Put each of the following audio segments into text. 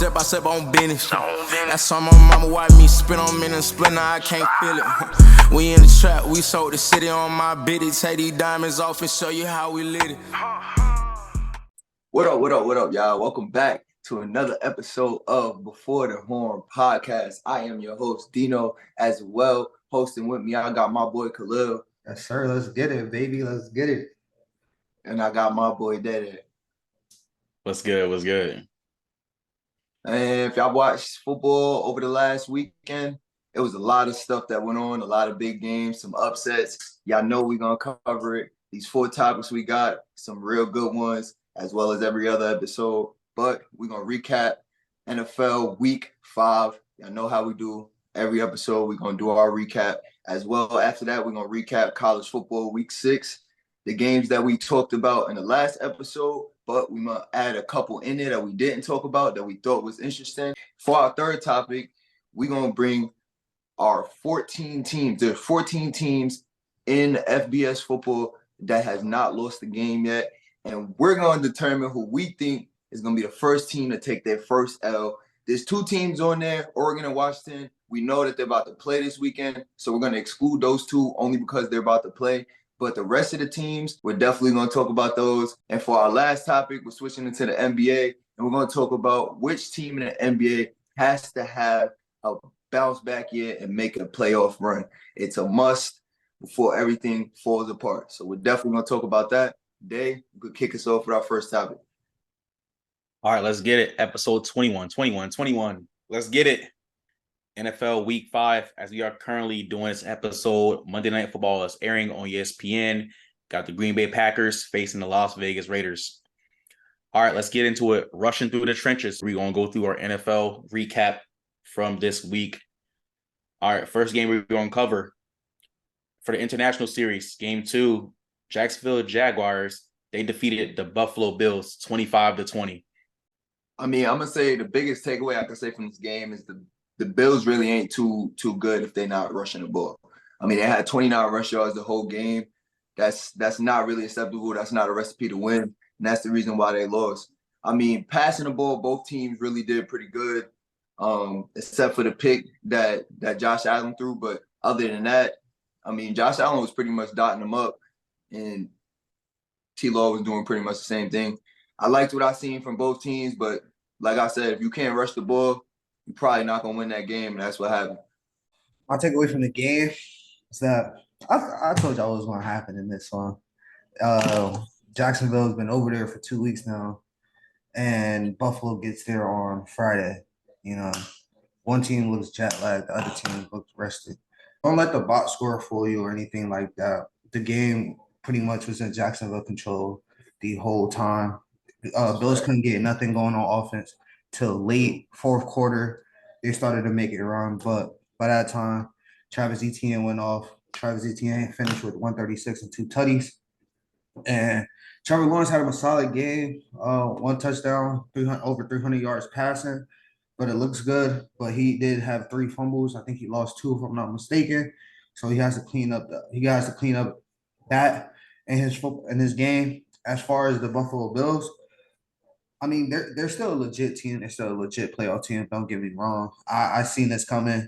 step by step on business. That's on my mama, watch me spin on minute and split, now I can't feel it. We in the trap, we sold the city on my biddy. Take these diamonds off and show you how we lit it. What up, y'all? Welcome back to another episode of Before the Horn podcast. I am your host, Dino, as well. Hosting with me, I got my boy, Khalil. Yes, sir. Let's get it, baby. Let's get it. And I got my boy, Dede. What's good? And if y'all watched football over the last weekend, it was a lot of stuff that went on, a lot of big games, some upsets. Y'all know we're going to cover it. These 4 topics we got, some real good ones, as well as every other episode. But we're going to recap NFL Week 5. Y'all know how we do. Every episode, we're going to do our recap. As well, after that, we're going to recap college football Week 6, the games that we talked about in the last episode, but we might add a couple in there that we didn't talk about that we thought was interesting. For our third topic, we're going to bring our 14 teams. There's 14 teams in FBS football that has not lost a game yet. And we're going to determine who we think is going to be the first team to take their first L. There's 2 teams on there, Oregon and Washington. We know that they're about to play this weekend, so we're going to exclude those 2 only because they're about to play. But the rest of the teams, we're definitely going to talk about those. And for our last topic, we're switching into the NBA, and we're going to talk about which team in the NBA has to have a bounce back year and make a playoff run. It's a must before everything falls apart. So we're definitely going to talk about that. Dave, you could kick us off with our first topic. All right, let's get it. Episode 21. Let's get it. NFL Week 5, as we are currently doing this episode, Monday Night Football is airing on ESPN. Got the Green Bay Packers facing the Las Vegas Raiders. All right, let's get into it. Rushing through the trenches. We're going to go through our NFL recap from this week. All right, first game we're going to cover for the International Series, Game 2, Jacksonville Jaguars, they defeated the Buffalo Bills 25-20. I mean, I'm going to say the biggest takeaway I can say from this game is the Bills really ain't too good if they're not rushing the ball. I mean, they had 29 rush yards the whole game. That's not really acceptable. That's not a recipe to win, and that's the reason why they lost. I mean, passing the ball, both teams really did pretty good, except for the pick that Josh Allen threw. But other than that, I mean, Josh Allen was pretty much dotting them up, and T-Law was doing pretty much the same thing. I liked what I seen from both teams, but like I said, if you can't rush the ball, you're probably not going to win that game, and that's what happened. My takeaway from the game is that I told y'all what was going to happen in this one. Jacksonville's been over there for 2 weeks now, and Buffalo gets there on Friday. You know, one team looks jet-lagged, the other team looks rested. Don't let the box score fool you or anything like that. The game pretty much was in Jacksonville control the whole time. Bills couldn't get nothing going on offense till late fourth quarter. They started to make it around, but by that time, Travis Etienne went off. Travis Etienne finished with 136 and 2 tutties. And Trevor Lawrence had him a solid game, 1 touchdown, over 300 yards passing, but it looks good. But he did have 3 fumbles. I think he lost 2, if I'm not mistaken. So he has to clean up that in his game. As far as the Buffalo Bills, I mean, they're still a legit team. They're still a legit playoff team. Don't get me wrong. I seen this coming.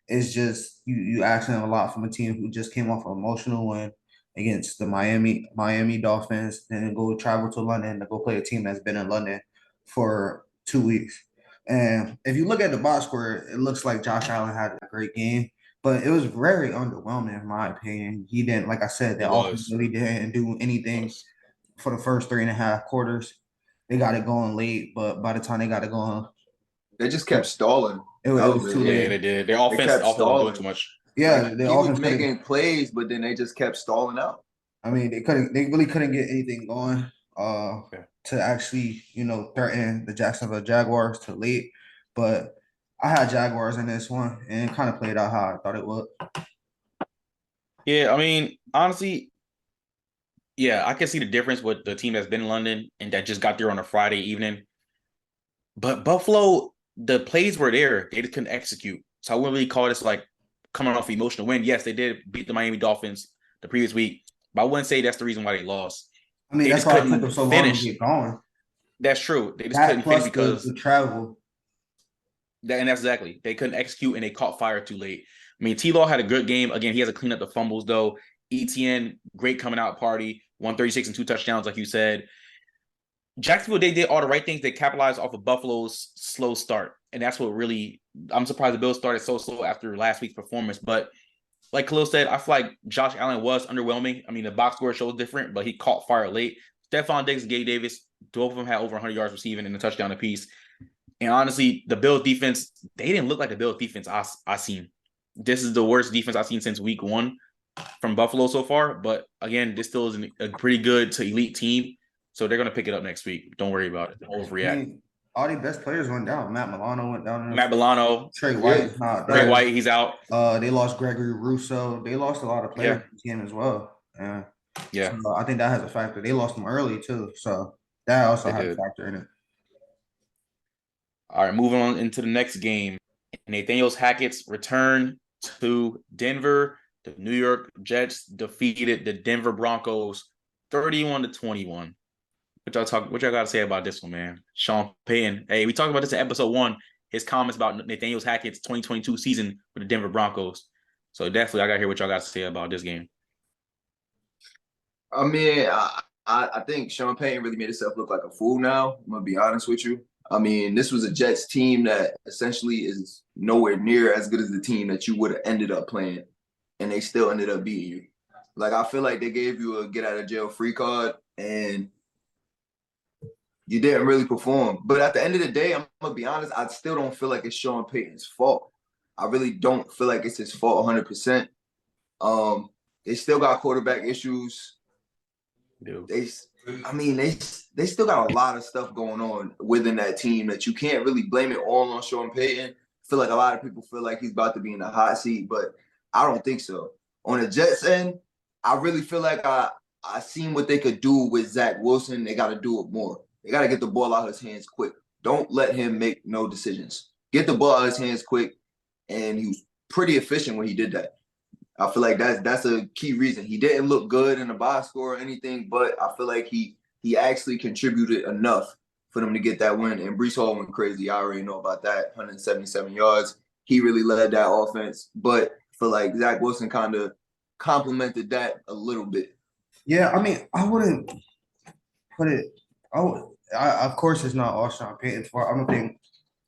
It's just you asking a lot from a team who just came off an emotional win against the Miami Dolphins, then go travel to London to go play a team that's been in London for 2 weeks. And if you look at the box score, it looks like Josh Allen had a great game, but it was very underwhelming in my opinion. He didn't, like I said, the offense really didn't do anything for the first 3.5 quarters. They got it going late, but by the time they got it going, they just kept stalling. It was too late. Yeah, they did. Their offense was doing too much. Yeah, he was making plays, but then they just kept stalling out. I mean, they really couldn't get anything going to actually, threaten the Jacksonville Jaguars till late. But I had Jaguars in this one, and it kind of played out how I thought it would. Yeah, I mean, honestly, yeah, I can see the difference with the team that's been in London and that just got there on a Friday evening. But Buffalo, the plays were there. They just couldn't execute. So I wouldn't really call this like coming off emotional win. Yes, they did beat the Miami Dolphins the previous week, but I wouldn't say that's the reason why they lost. I mean, that's why it took them so long to get going. That's true. They just That couldn't plus finish because the travel. And that's exactly. They couldn't execute and they caught fire too late. I mean, T-Law had a good game. Again, he has to clean up the fumbles, though. ETN, great coming out party. 136 and 2 touchdowns, like you said. Jacksonville, they did all the right things. They capitalized off of Buffalo's slow start. And that's what really, I'm surprised the Bills started so slow after last week's performance. But like Khalil said, I feel like Josh Allen was underwhelming. I mean, the box score shows different, but he caught fire late. Stephon Diggs and Gabe Davis, both of them had over 100 yards receiving and a touchdown apiece. And honestly, the Bills defense, they didn't look like the Bills defense I seen. This is the worst defense I've seen since week 1 from Buffalo so far. But again, this still is a pretty good to elite team. So they're going to pick it up next week. Don't worry about it. Don't overreact. I mean, all the best players went down. Matt Milano went down. Matt Milano. Trey White is not there. Trey White, he's out. They lost Gregory Rousseau. They lost a lot of players in the game as well. Yeah. So I think that has a factor. They lost them early too. So that also has a factor in it. All right, moving on into the next game. Nathaniel Hackett's return to Denver. The New York Jets defeated the Denver Broncos 31-21. What y'all got to say about this one, man? Sean Payton. Hey, we talked about this in episode 1. His comments about Nathaniel Hackett's 2022 season with the Denver Broncos. So definitely, I got to hear what y'all got to say about this game. I mean, I think Sean Payton really made himself look like a fool now. I'm going to be honest with you. I mean, this was a Jets team that essentially is nowhere near as good as the team that you would have ended up playing, and they still ended up beating you. Like, I feel like they gave you a get-out-of-jail-free card, and you didn't really perform. But at the end of the day, I'm going to be honest, I still don't feel like it's Sean Payton's fault. I really don't feel like it's his fault 100%. They still got quarterback issues. They still got a lot of stuff going on within that team that you can't really blame it all on Sean Payton. I feel like a lot of people feel like he's about to be in the hot seat, but I don't think so. On the Jets end, I really feel like I seen what they could do with Zach Wilson. They got to do it more. They got to get the ball out of his hands quick. Don't let him make no decisions. Get the ball out of his hands quick, and he was pretty efficient when he did that. I feel like that's a key reason. He didn't look good in the box score or anything, but I feel like he actually contributed enough for them to get that win. And Breece Hall went crazy. I already know about that. 177 yards. He really led that offense. But I feel like Zach Wilson kind of complemented that a little bit. Yeah, I mean, I wouldn't put it – of course it's not all Sean Payton's fault. I don't think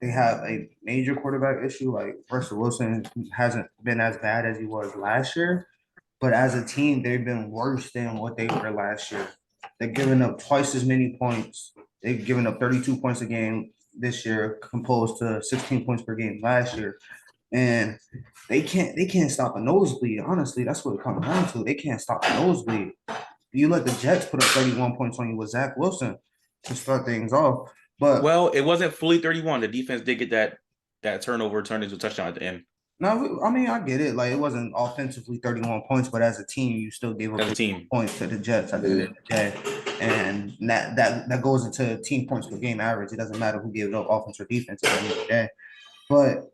they have a major quarterback issue. Like Russell Wilson hasn't been as bad as he was last year, but as a team, they've been worse than what they were last year. They're giving up twice as many points. They've given up 32 points a game this year, composed to 16 points per game last year, and they can't stop a nosebleed. Honestly, that's what it comes down to. They can't stop a nosebleed. You let the Jets put up 31 points on you with Zach Wilson to start things off. But well, it wasn't fully 31. The defense did get that turnover turned into a touchdown at the end. No, I mean, I get it. Like, it wasn't offensively 31 points, but as a team, you still gave up 31 points to the Jets at the end of the day. And that goes into team points per game average. It doesn't matter who gave it up, offense or defense, at the end of the day. But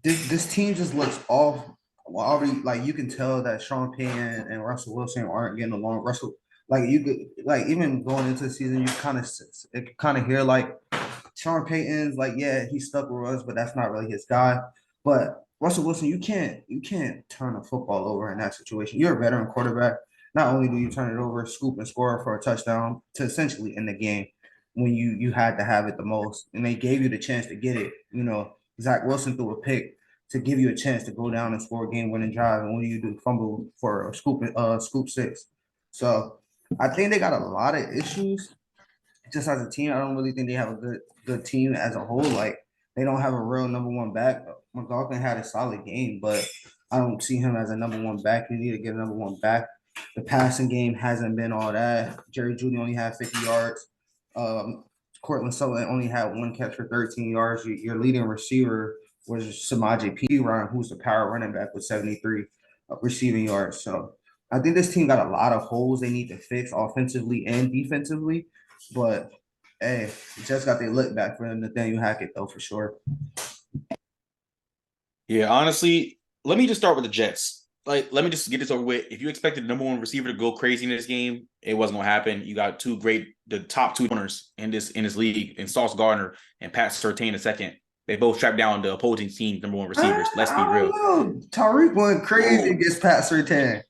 this team just looks off. Well, already, like, you can tell that Sean Payton and Russell Wilson aren't getting along. Russell, like, you could, like, even going into the season, you kind of hear, like, Sean Payton's like, yeah, he's stuck with us, but that's not really his guy. But Russell Wilson, you can't turn a football over in that situation. You're a veteran quarterback. Not only do you turn it over, scoop and score for a touchdown to essentially end the game when you had to have it the most, and they gave you the chance to get it. You know, Zach Wilson threw a pick to give you a chance to go down and score a game-winning drive, and what do? Fumble for a scoop six. So I think they got a lot of issues. Just as a team, I don't really think they have a good team as a whole. Like, they don't have a real number one back. McLaughlin had a solid game, but I don't see him as a number one back. You need to get a number one back. The passing game hasn't been all that. Jerry Jeudy only had 50 yards. Cortland Sutton only had one catch for 13 yards. Your leading receiver was Samaje Perine, who's the power running back with 73 receiving yards. So I think this team got a lot of holes they need to fix offensively and defensively. But, hey, just got their look back for Nathaniel Hackett, though, for sure. Yeah, honestly, let me just start with the Jets. Like, let me just get this over with. If you expected the number one receiver to go crazy in this game, it wasn't going to happen. You got the top two corners in this league, in Sauce Gardner and Pat Surtain II. They both trapped down the opposing team number one receivers. Let's be real. Tyreek went crazy against Pat Surtain.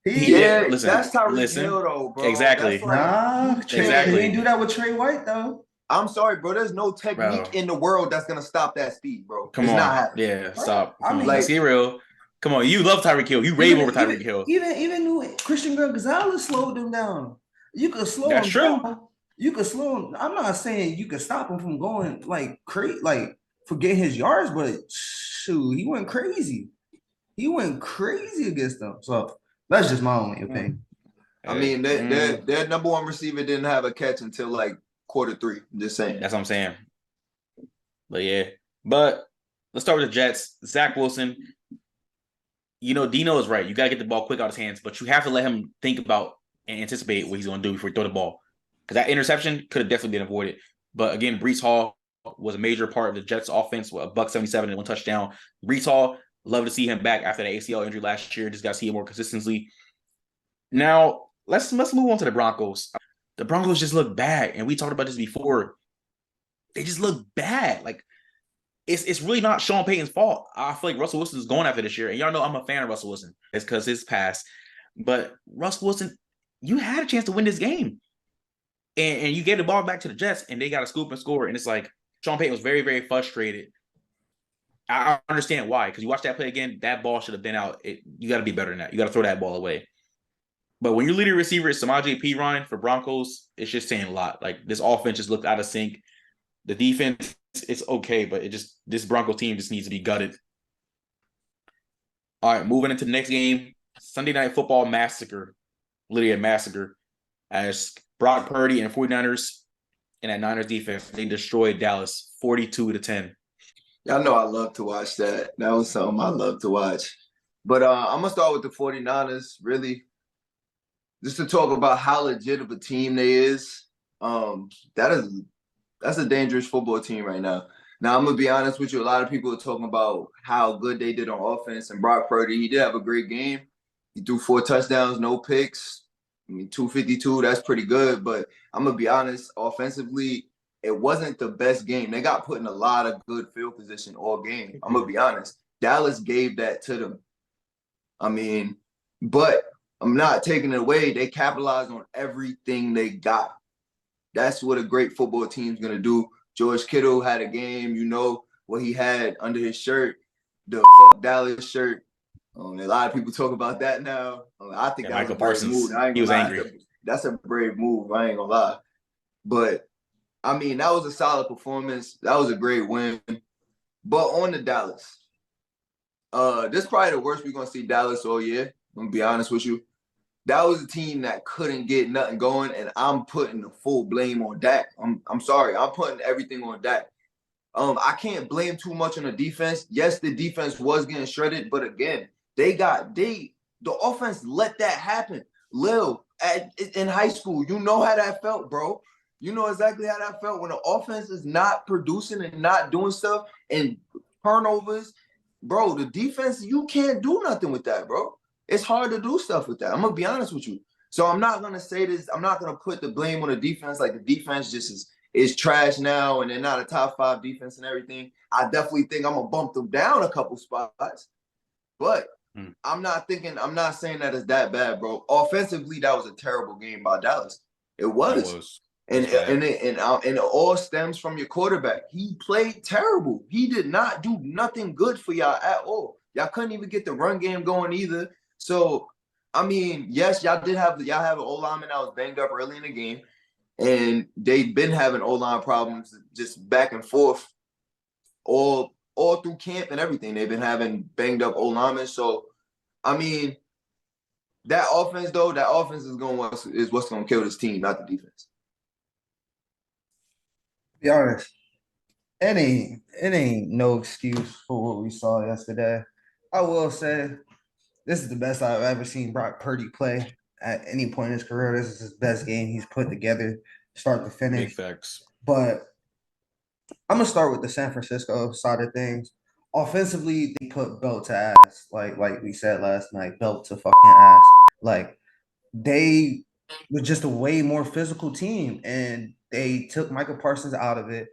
Yeah, Listen, that's Tyreek Hill though, bro. Exactly. That's like, Trey, exactly. He didn't do that with Trey White though. I'm sorry, bro. There's no technique in the world that's gonna stop that speed, bro. Come it's on. not happening. Yeah, stop. I mean, let's get real. Come on, you love Tyreek Hill. You rave over Tyreek Hill. Even Christian Gonzalez slowed him down. You could slow That's him true. down. You could slow him. I'm not saying you could stop him from going like crazy, like forget his yards, but shoot, he went crazy. He went crazy against them. So that's just my only opinion. I mean, their number one receiver didn't have a catch until like quarter 3. I'm just saying. That's what I'm saying. But yeah. But let's start with the Jets. Zach Wilson. You know, Dino is right. You got to get the ball quick out of his hands, but you have to let him think about and anticipate what he's going to do before he throw the ball. Because that interception could have definitely been avoided. But again, Breece Hall was a major part of the Jets offense with $177 and 1 touchdown. Breece Hall, love to see him back after the ACL injury last year. Just got to see him more consistently. Now, let's move on to the Broncos. The Broncos just look bad. And we talked about this before. They just look bad. Like, it's really not Sean Payton's fault. I feel like Russell Wilson's going after this year. And y'all know I'm a fan of Russell Wilson. It's because his past. But Russell Wilson, you had a chance to win this game. And you gave the ball back to the Jets, and they got a scoop and score. And it's like Sean Payton was very, very frustrated. I understand why. Because you watch that play again, that ball should have been out. You got to be better than that. You got to throw that ball away. But when your leading receiver is Samaje Perine for Broncos, it's just saying a lot. Like, this offense just looked out of sync. The defense, it's okay, but this Broncos team just needs to be gutted. All right, moving into the next game, Sunday Night Football massacre. Literally a massacre. As Brock Purdy and 49ers and that Niners defense, they destroyed Dallas 42-10. Y'all know I love to watch that. That was something I love to watch. But I'm going to start with the 49ers, really. Just to talk about how legit of a team they is. That's a dangerous football team right now. Now, I'm going to be honest with you. A lot of people are talking about how good they did on offense. And Brock Purdy, he did have a great game. He threw 4 touchdowns, no picks. I mean, 252, that's pretty good. But I'm going to be honest, offensively, it wasn't the best game. They got put in a lot of good field position all game. I'm going to be honest. Dallas gave that to them. I mean, but I'm not taking it away. They capitalized on everything they got. That's what a great football team's going to do. George Kittle had a game, you know, what he had under his shirt, the Dallas shirt. A lot of people talk about that now. I think that Michael was a brave Parsons, move. he was angry. That's a brave move. I ain't going to lie. But, I mean, that was a solid performance. That was a great win. But on to Dallas. This is probably the worst we're going to see Dallas all year. I'm going to be honest with you. That was a team that couldn't get nothing going, and I'm putting the full blame on Dak. I'm sorry. I'm putting everything on Dak. I can't blame too much on the defense. Yes, the defense was getting shredded, but again, the offense let that happen. Lil, in high school, you know how that felt, bro. You know exactly how that felt when the offense is not producing and not doing stuff and turnovers. Bro, the defense, you can't do nothing with that, bro. It's hard to do stuff with that. I'm going to be honest with you. So I'm not going to say this. I'm not going to put the blame on the defense. Like, the defense just is trash now and they're not a top 5 defense and everything. I definitely think I'm going to bump them down a couple spots. But I'm not saying that it's that bad, bro. Offensively, that was a terrible game by Dallas. It was. And it all stems from your quarterback. He played terrible. He did not do nothing good for y'all at all. Y'all couldn't even get the run game going either. So, I mean, yes, y'all have an O-lineman that was banged up early in the game, and they've been having O-line problems just back and forth all through camp and everything. They've been having banged up O-linemen. So, I mean, that offense is what's going to kill this team, not the defense. To be honest, it ain't no excuse for what we saw yesterday. I will say, this is the best I've ever seen Brock Purdy play at any point in his career. This is his best game he's put together, start to finish. Big facts. But I'm gonna start with the San Francisco side of things. Offensively, they put belt to ass, like we said last night, belt to fucking ass. Like, they were just a way more physical team, and they took Michael Parsons out of it.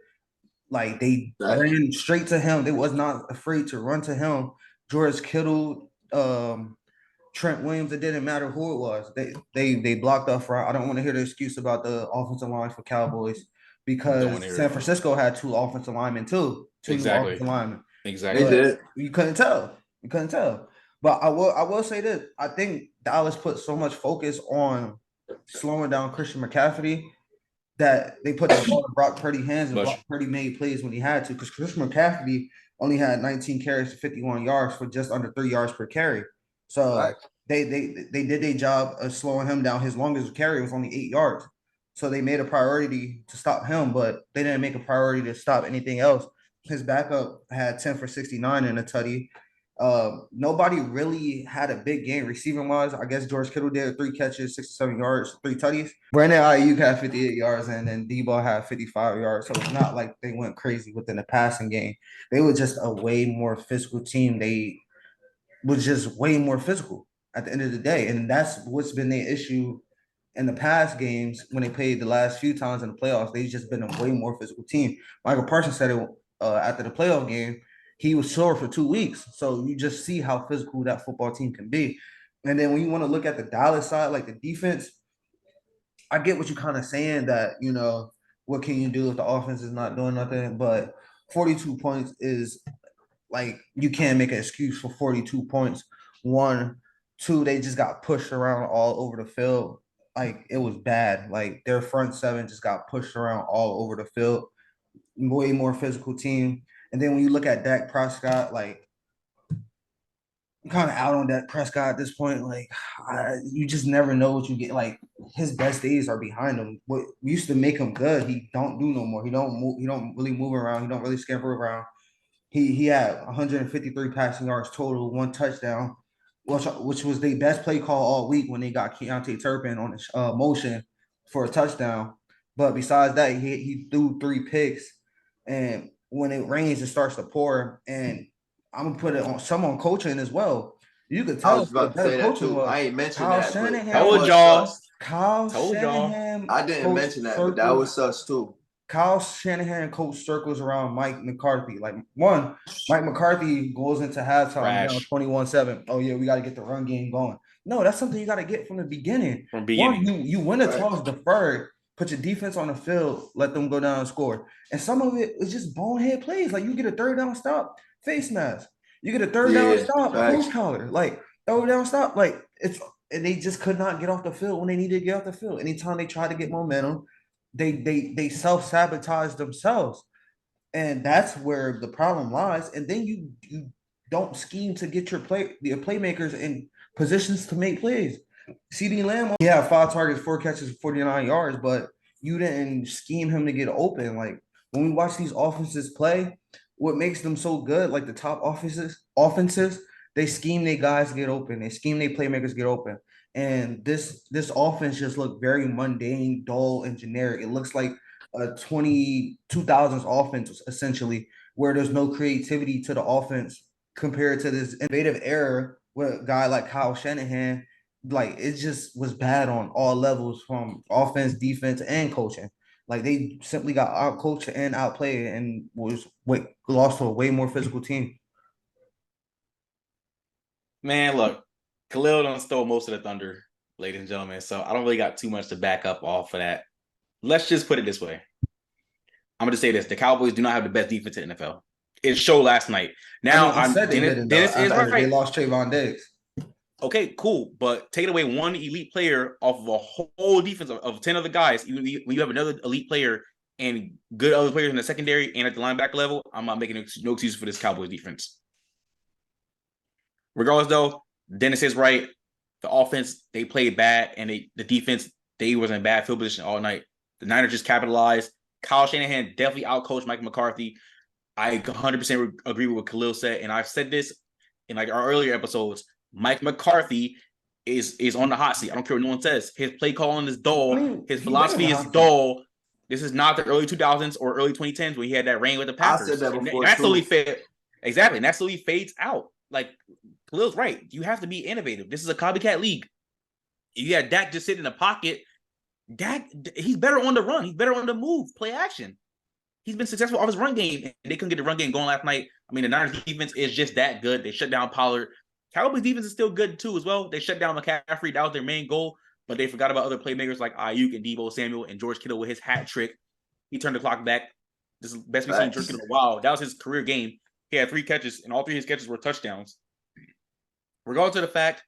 Like they Right. ran straight to him. They was not afraid to run to him. George Kittle, Trent Williams, it didn't matter who it was. They blocked up front. I don't want to hear the excuse about the offensive line for Cowboys Don't want to because hear San it. Francisco had two offensive linemen too. Two new Exactly. offensive linemen. Exactly. They did. You couldn't tell. You couldn't tell. But I will say this. I think Dallas put so much focus on slowing down Christian McCaffrey that they put the ball in Brock Purdy's hands, and Brock Purdy made plays when he had to, because Christian McCaffrey only had 19 carries to 51 yards for just under 3 yards per carry. So Right. they did their job of slowing him down. His longest carry was only 8 yards. So they made a priority to stop him, but they didn't make a priority to stop anything else. His backup had 10 for 69 and a tutty. Nobody really had a big game receiving wise. I guess George Kittle did 3 catches, 67 yards, 3 tutties. Brandon Ayuk had 58 yards, and then Debo had 55 yards. So it's not like they went crazy within the passing game. They were just a way more physical team. They was just way more physical at the end of the day, and that's what's been their issue in the past games when they played the last few times in the playoffs. They've just been a way more physical team. Michael Parsons said it after the playoff game. He was sore for 2 weeks. So you just see how physical that football team can be. And then when you want to look at the Dallas side, like the defense, I get what you're kind of saying that, what can you do if the offense is not doing nothing? But 42 points is like, you can't make an excuse for 42 points. 1, 2, they just got pushed around all over the field. Like, it was bad. Like, their front seven just got pushed around all over the field. Way more physical team. And then when you look at Dak Prescott, like, I'm kind of out on Dak Prescott at this point. Like, you just never know what you get. Like, his best days are behind him. What used to make him good, he don't do no more. He don't move. He don't really move around. He don't really scamper around. He had 153 passing yards total, 1 touchdown, which was the best play call all week when they got Keontae Turpin on the motion for a touchdown. But besides that, he threw 3 picks, and when it rains, it starts to pour. And I'm gonna put it on coaching as well. You could I tell was the about to better say that coaching too. was I ain't mentioned Kyle that, but Shanahan. that Told was y'all. sus. Kyle Told y'all. Shanahan. I didn't mention that, but that was sus too. Kyle Shanahan coach circles around Mike McCarthy. Like, one, Mike McCarthy goes into halftime now 21-7. Oh yeah, we got to get the run game going. No, that's something you got to get from the beginning. From beginning. One, you win a Right. toss deferred, put your defense on the field, let them go down and score. And some of it is just bonehead plays. Like, you get a third down stop, face mask. You get a third down stop, facts. close collar. Like, third down stop. Like, and they just could not get off the field when they needed to get off the field. Anytime they tried to get momentum, they self-sabotage themselves. And that's where the problem lies. And then you don't scheme to get your playmakers in positions to make plays. CeeDee Lamb, he had 5 targets, 4 catches, 49 yards, but you didn't scheme him to get open. Like, when we watch these offenses play, what makes them so good, like the top offenses, they scheme their guys get open. They scheme their playmakers get open. And this offense just looked very mundane, dull, and generic. It looks like a 2000s offense, essentially, where there's no creativity to the offense compared to this innovative era with a guy like Kyle Shanahan. Like, it just was bad on all levels, from offense, defense, and coaching. Like, they simply got out-coached and outplayed and lost to a way more physical team. Man, look, Khalil done stole most of the thunder, ladies and gentlemen. So I don't really got too much to back up off of that. Let's just put it this way. I'm going to say this. The Cowboys do not have the best defense in the NFL. It showed last night. Now, I said they didn't. Dennis is right. They lost Trayvon Diggs. Okay, cool. But taking away one elite player off of a whole defense of 10 other guys, when you have another elite player and good other players in the secondary and at the linebacker level, I'm not making no excuses for this Cowboys defense. Regardless, though, Dennis is right. The offense, they played bad, and the defense, they was in bad field position all night. The Niners just capitalized. Kyle Shanahan definitely outcoached Mike McCarthy. I 100% agree with what Khalil said, and I've said this in like our earlier episodes. Mike McCarthy is on the hot seat. I don't care what no one says. His play calling is dull. His philosophy is dull. This is not the early 2000s or early 2010s where he had that reign with the Packers. I said that before. That slowly exactly. And that slowly fades out. Like, Khalil's right. You have to be innovative. This is a copycat league. You got Dak just sitting in the pocket. Dak, he's better on the run. He's better on the move, play action. he's been successful off his run game, and they couldn't get the run game going last night. I mean, the Niners defense is just that good. They shut down Pollard. Cowboys defense is still good too as well. They shut down McCaffrey. That was their main goal, but they forgot about other playmakers like Ayuk and Deebo Samuel and George Kittle with his hat trick. He turned the clock back. This is the best we've seen George Kittle in a while. That was his career game. He had 3 catches, and all 3 of his catches were touchdowns. Regardless of the fact,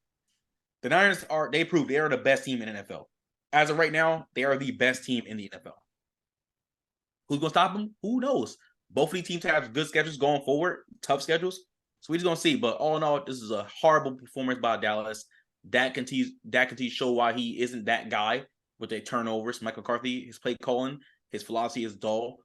the Niners they proved they are the best team in the NFL. As of right now, they are the best team in the NFL. Who's going to stop them? Who knows? Both of these teams have good schedules going forward, tough schedules. So we're just going to see. But all in all, this is a horrible performance by Dallas. Dak continues to show why he isn't that guy with the turnovers. Mike McCarthy, his play calling, his philosophy is dull.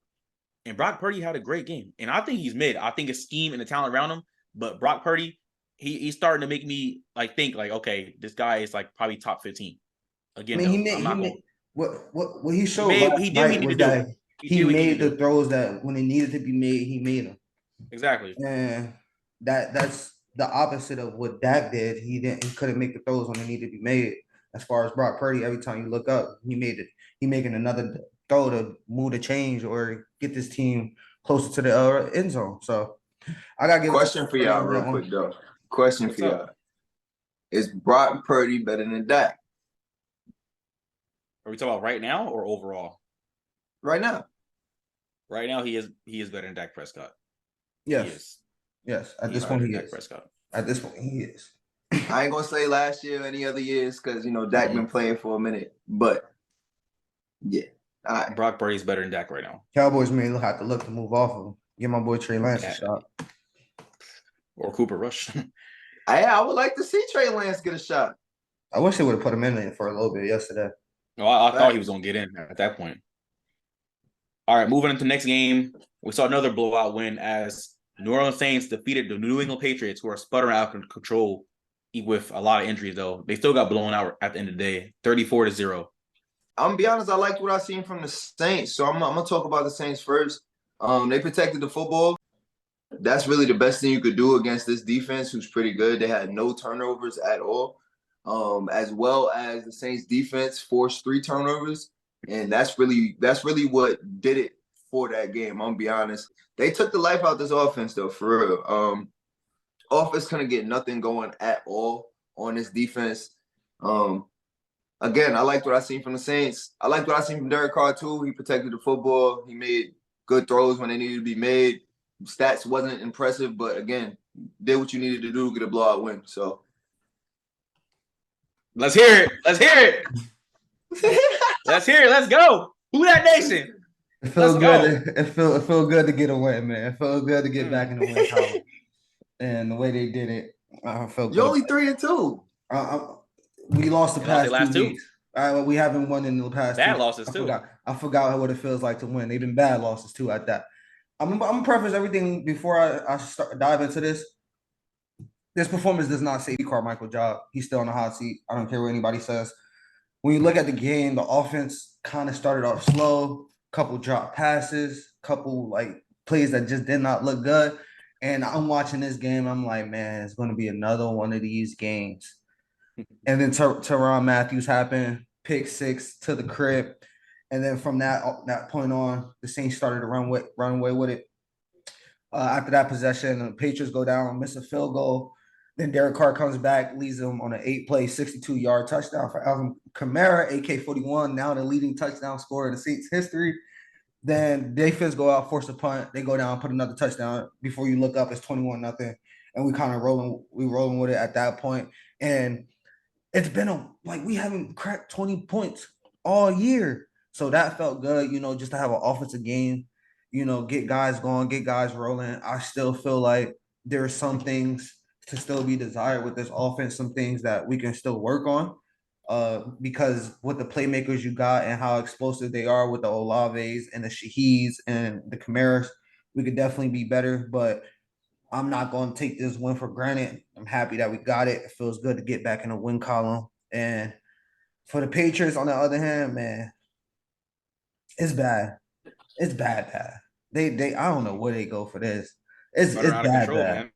And Brock Purdy had a great game. And I think he's mid. I think his scheme and the talent around him. But Brock Purdy, he's starting to make me think okay, this guy is probably top 15. Again, I mean, what he showed he did what he needed to do. He made the throws that when they needed to be made, he made them. Exactly. And that's the opposite of what Dak did. He couldn't make the throws when they needed to be made. As far as Brock Purdy, every time you look up, he making another throw to move the change or get this team closer to the end zone. So I gotta give question for y'all real quick though. Question for y'all: is Brock Purdy better than Dak? Are we talking about right now or overall? Right now. Right now, he is better than Dak Prescott. Yes. Yes. At this point, he is. Prescott. At this point, he is. I ain't gonna say last year or any other years because Dak been playing for a minute, but yeah. All right. Brock Purdy's better than Dak right now. Cowboys may have to look to move off of him. Give my boy Trey Lance a shot. Or Cooper Rush. I would like to see Trey Lance get a shot. I wish they would have put him in there for a little bit yesterday. No, I thought he was gonna get in at that point. All right, moving into the next game, we saw another blowout win as New Orleans Saints defeated the New England Patriots, who are sputtering out of control with a lot of injuries, though. They still got blown out at the end of the day, 34-0. I'm going to be honest, I liked what I seen from the Saints, so I'm going to talk about the Saints first. They protected the football. That's really the best thing you could do against this defense, who's pretty good. They had no turnovers at all, as well as the Saints defense forced 3 turnovers. And that's really what did it for that game. I'm gonna be honest. They took the life out of this offense, though, for real. Offense couldn't get nothing going at all on this defense. Again, I liked what I seen from the Saints. I liked what I seen from Derek Carr, too. He protected the football. He made good throws when they needed to be made. Stats wasn't impressive, but again, did what you needed to do to get a blowout win. So let's hear it. Let's hear it. Let's hear it. Let's go. Who that nation? It feels good. It feel good to get a win, man. It feels good to get back in the win column. And the way they did it, I felt good. You're only 3-2. We lost the past 2 weeks. All right, well, we haven't won in the past. Bad losses too. I forgot what it feels like to win. They've been bad losses too at that. I'm gonna preface everything before I dive into this. This performance does not say Carmichael's job. He's still on the hot seat. I don't care what anybody says. When you look at the game, the offense kind of started off slow, couple drop passes, couple plays that just did not look good. And I'm watching this game. I'm like, man, it's going to be another one of these games. And then Tyrann Mathieu happened, pick 6 to the crib. And then from that point on, the Saints started to run away with it. After that possession, the Patriots go down, miss a field goal. Then Derek Carr comes back, leads them on an 8-play, 62-yard touchdown for Alvin Kamara, AK-41, now the leading touchdown scorer in the Saints history. Then defense go out, force a punt. They go down, put another touchdown. Before you look up, it's 21-0. And we kind of rolling with it at that point. And it's been we haven't cracked 20 points all year. So that felt good, just to have an offensive game, get guys going, get guys rolling. I still feel like there are some things to still be desired with this offense, some things that we can still work on. Because with the playmakers you got and how explosive they are with the Olaves and the Shaheeds and the Camaras, we could definitely be better. But I'm not going to take this win for granted. I'm happy that we got it. It feels good to get back in the win column. And for the Patriots, on the other hand, man, it's bad. It's bad. They I don't know where they go for this. It's bad. Man.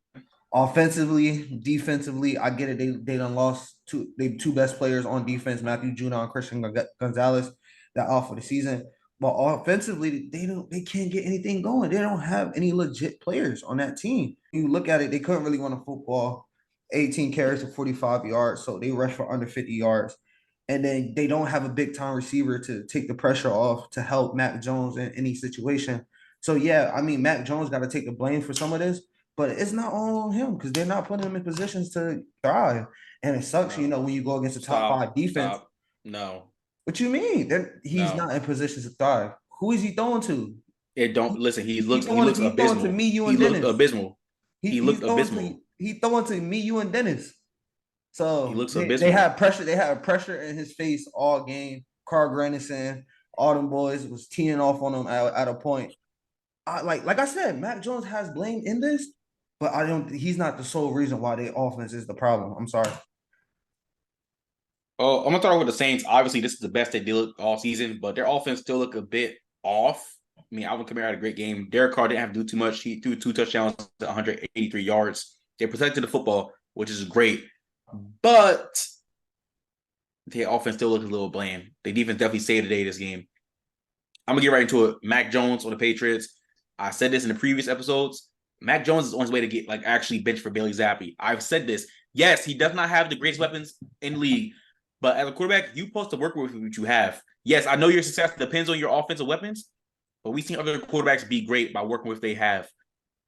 Offensively, defensively, I get it. They done lost two best players on defense, Matthew Judon and Christian Gonzalez, that off for the season. But offensively, they can't get anything going. They don't have any legit players on that team. You look at it, they couldn't really run a football. 18 carries for 45 yards, so they rush for under 50 yards. And then they don't have a big time receiver to take the pressure off to help Mac Jones in any situation. So yeah, I mean Mac Jones got to take the blame for some of this, but it's not all on him because they're not putting him in positions to thrive. And it sucks, No. when you go against a top Stop. five defense. Stop. No. What you mean? Then he's No. not in position to thrive. Who is he throwing to? It don't listen. He looks He throwing to abysmal. me, you, He and looked Dennis. abysmal. He He's looked throwing abysmal. to me, you, and Dennis. He So looks they abysmal. had pressure. They had pressure in his face all game. Carl Granderson, all them boys was teeing off on him at a point. Like I said, Mac Jones has blame in this, but I don't. He's not the sole reason why their offense is the problem. I'm sorry. Oh, I'm gonna start with the Saints. Obviously, this is the best they did all season, but their offense still look a bit off. I mean, Alvin Kamara had a great game. Derek Carr didn't have to do too much. He threw 2 touchdowns, 183 yards. They protected the football, which is great. But their offense still looks a little bland. Their defense definitely saved the day this game. I'm gonna get right into it. Mac Jones on the Patriots. I said this in the previous episodes. Mac Jones is on his way to get actually benched for Bailey Zappi. I've said this. Yes, he does not have the greatest weapons in the league, but as a quarterback, you're supposed to work with what you have. Yes, I know your success depends on your offensive weapons, but we've seen other quarterbacks be great by working with what they have.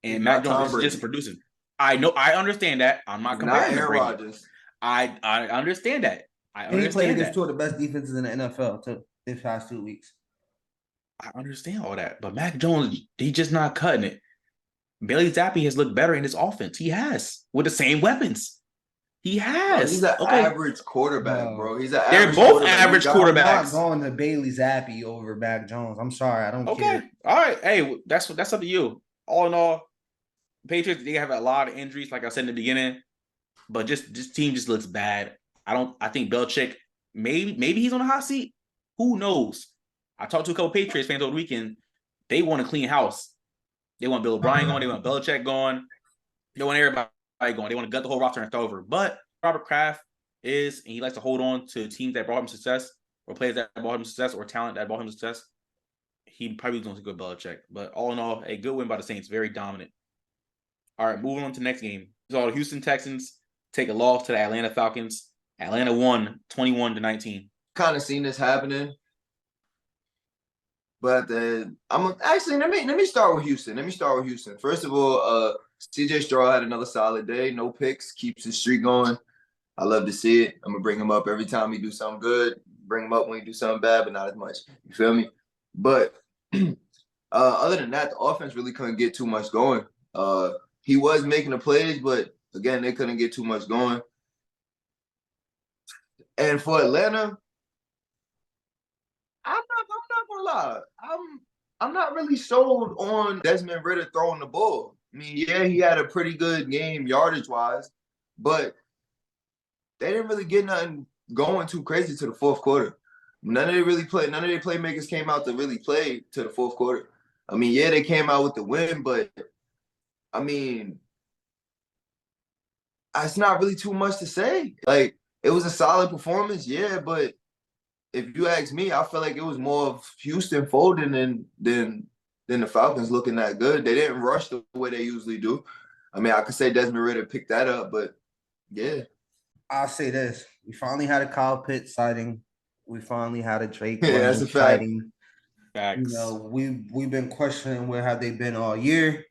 And Mac Jones is just producing. I know. I understand that. I'm not comparing Not Aaron Brady. Rodgers. I understand that. And he played against two of the best defenses in the NFL too this past 2 weeks. I understand all that, but Mac Jones, he's just not cutting it. Bailey Zappi has looked better in his offense. He has with the same weapons. He has. Bro, he's an average quarterback, bro. He's an They're both average quarterbacks. I'm not going to Bailey Zappi over Mac Jones. I'm sorry, I don't care. All right. Hey, that's up to you. All in all, Patriots, they have a lot of injuries, like I said in the beginning, but just this team just looks bad. I think Belichick, maybe he's on the hot seat. Who knows? I talked to a couple Patriots fans over the weekend. They want a clean house. They want Bill O'Brien going. They want Belichick going. They want everybody going. They want to gut the whole roster and start over. But Robert Kraft and he likes to hold on to teams that brought him success, or players that brought him success, or talent that brought him success. He probably going to go Belichick. But all in all, a good win by the Saints. Very dominant. All right, moving on to the next game. So the Houston Texans take a loss to the Atlanta Falcons. Atlanta won 21-19. Kind of seen this happening. But I'm actually let me start with Houston. First of all, CJ Stroud had another solid day, no picks, keeps his streak going. I love to see it. I'm gonna bring him up every time he do something good. Bring him up when he do something bad, but not as much. You feel me? But other than that, the offense really couldn't get too much going. He was making the plays, but again, they couldn't get too much going. And for Atlanta, I'm not gonna lie. I'm not really sold on Desmond Ridder throwing the ball. I mean, yeah, he had a pretty good game yardage wise, but they didn't really get nothing going too crazy to the fourth quarter. None of their playmakers came out to really play to the fourth quarter. I mean, yeah, they came out with the win, but I mean, it's not really too much to say. Like, it was a solid performance, yeah, but if you ask me, I feel like it was more of Houston folding than the Falcons looking that good. They didn't rush the way they usually do. I mean, I could say Desmond Ridder picked that up, but yeah. I'll say this. We finally had a Kyle Pitts sighting. We finally had a Drake that's a fact. sighting. Facts. We've been questioning where have they been all year.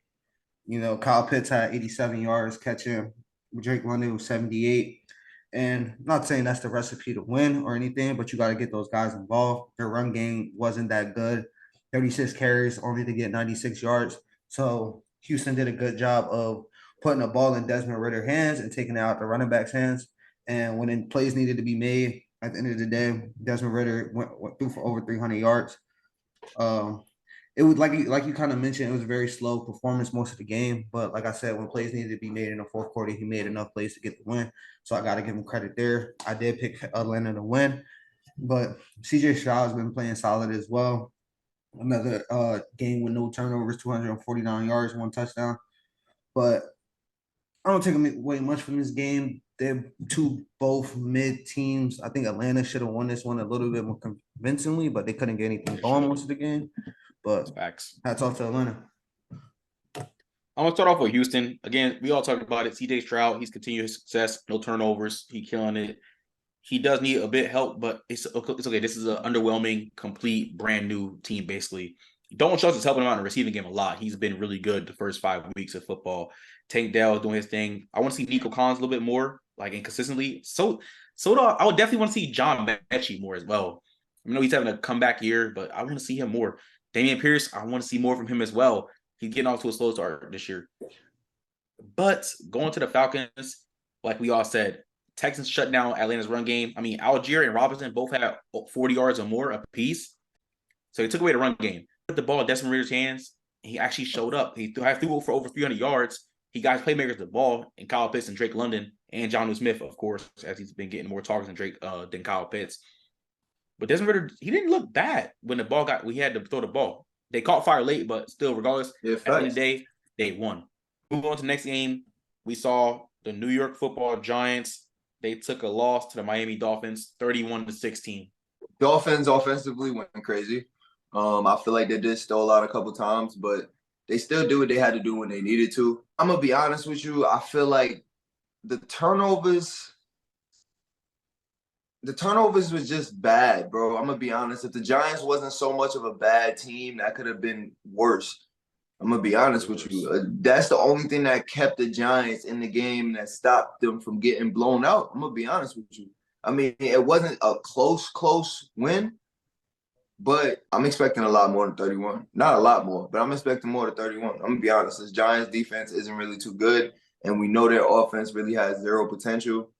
Kyle Pitts had 87 yards catching. Drake London was 78. And I'm not saying that's the recipe to win or anything, but you got to get those guys involved. Their run game wasn't that good. 36 carries only to get 96 yards. So Houston did a good job of putting the ball in Desmond Ridder's hands and taking it out the running back's hands. And when plays needed to be made, at the end of the day, Desmond Ridder went through for over 300 yards. It was like you kind of mentioned, it was a very slow performance most of the game. But like I said, when plays needed to be made in the fourth quarter, he made enough plays to get the win. So I got to give him credit there. I did pick Atlanta to win, but CJ Stroud has been playing solid as well. Another game with no turnovers, 249 yards, 1 touchdown. But I don't take away much from this game. They're both mid teams. I think Atlanta should have won this one a little bit more convincingly, but they couldn't get anything They going should. most of the game. But Facts. hats off to Atlanta. I'm gonna start off with Houston. Again, we all talked about it. CJ Stroud, he's continuing his success, no turnovers, he killing it. He does need a bit help, but it's okay. This is an underwhelming, complete, brand new team, basically. Dalton Schultz is helping him out in the receiving game a lot. He's been really good the first 5 weeks of football. Tank Dell is doing his thing. I want to see Nico Collins a little bit more, like inconsistently. I would definitely want to see John Mechie more as well. I know he's having a comeback year, but I want to see him more. Damian Pierce, I want to see more from him as well. He's getting off to a slow start this year. But going to the Falcons, like we all said, Texans shut down Atlanta's run game. I mean, Algier and Robinson both had 40 yards or more apiece. So he took away the run game. Put the ball in Desmond Ridder's hands. He actually showed up. He threw for over 300 yards. He got his playmakers the ball, and Kyle Pitts and Drake London and Jonnu Smith, of course, as he's been getting more targets than Kyle Pitts. But Desmond Ridder, he didn't look bad when we had to throw the ball. They caught fire late, but still, regardless, at the end of the day, they won. Moving on to the next game, we saw the New York Football Giants. They took a loss to the Miami Dolphins, 31-16. Dolphins offensively went crazy. I feel like they did stall out a couple times, but they still do what they had to do when they needed to. I'm gonna be honest with you. I feel like the turnovers was just bad, bro. I'm gonna be honest. If the Giants wasn't so much of a bad team, that could have been worse. I'm gonna be honest with you. That's the only thing that kept the Giants in the game, that stopped them from getting blown out. I'm gonna be honest with you. I mean, it wasn't a close win, but I'm expecting a lot more than 31. Not a lot more, but I'm expecting more than 31. I'm gonna be honest. This Giants defense isn't really too good, and we know their offense really has zero potential.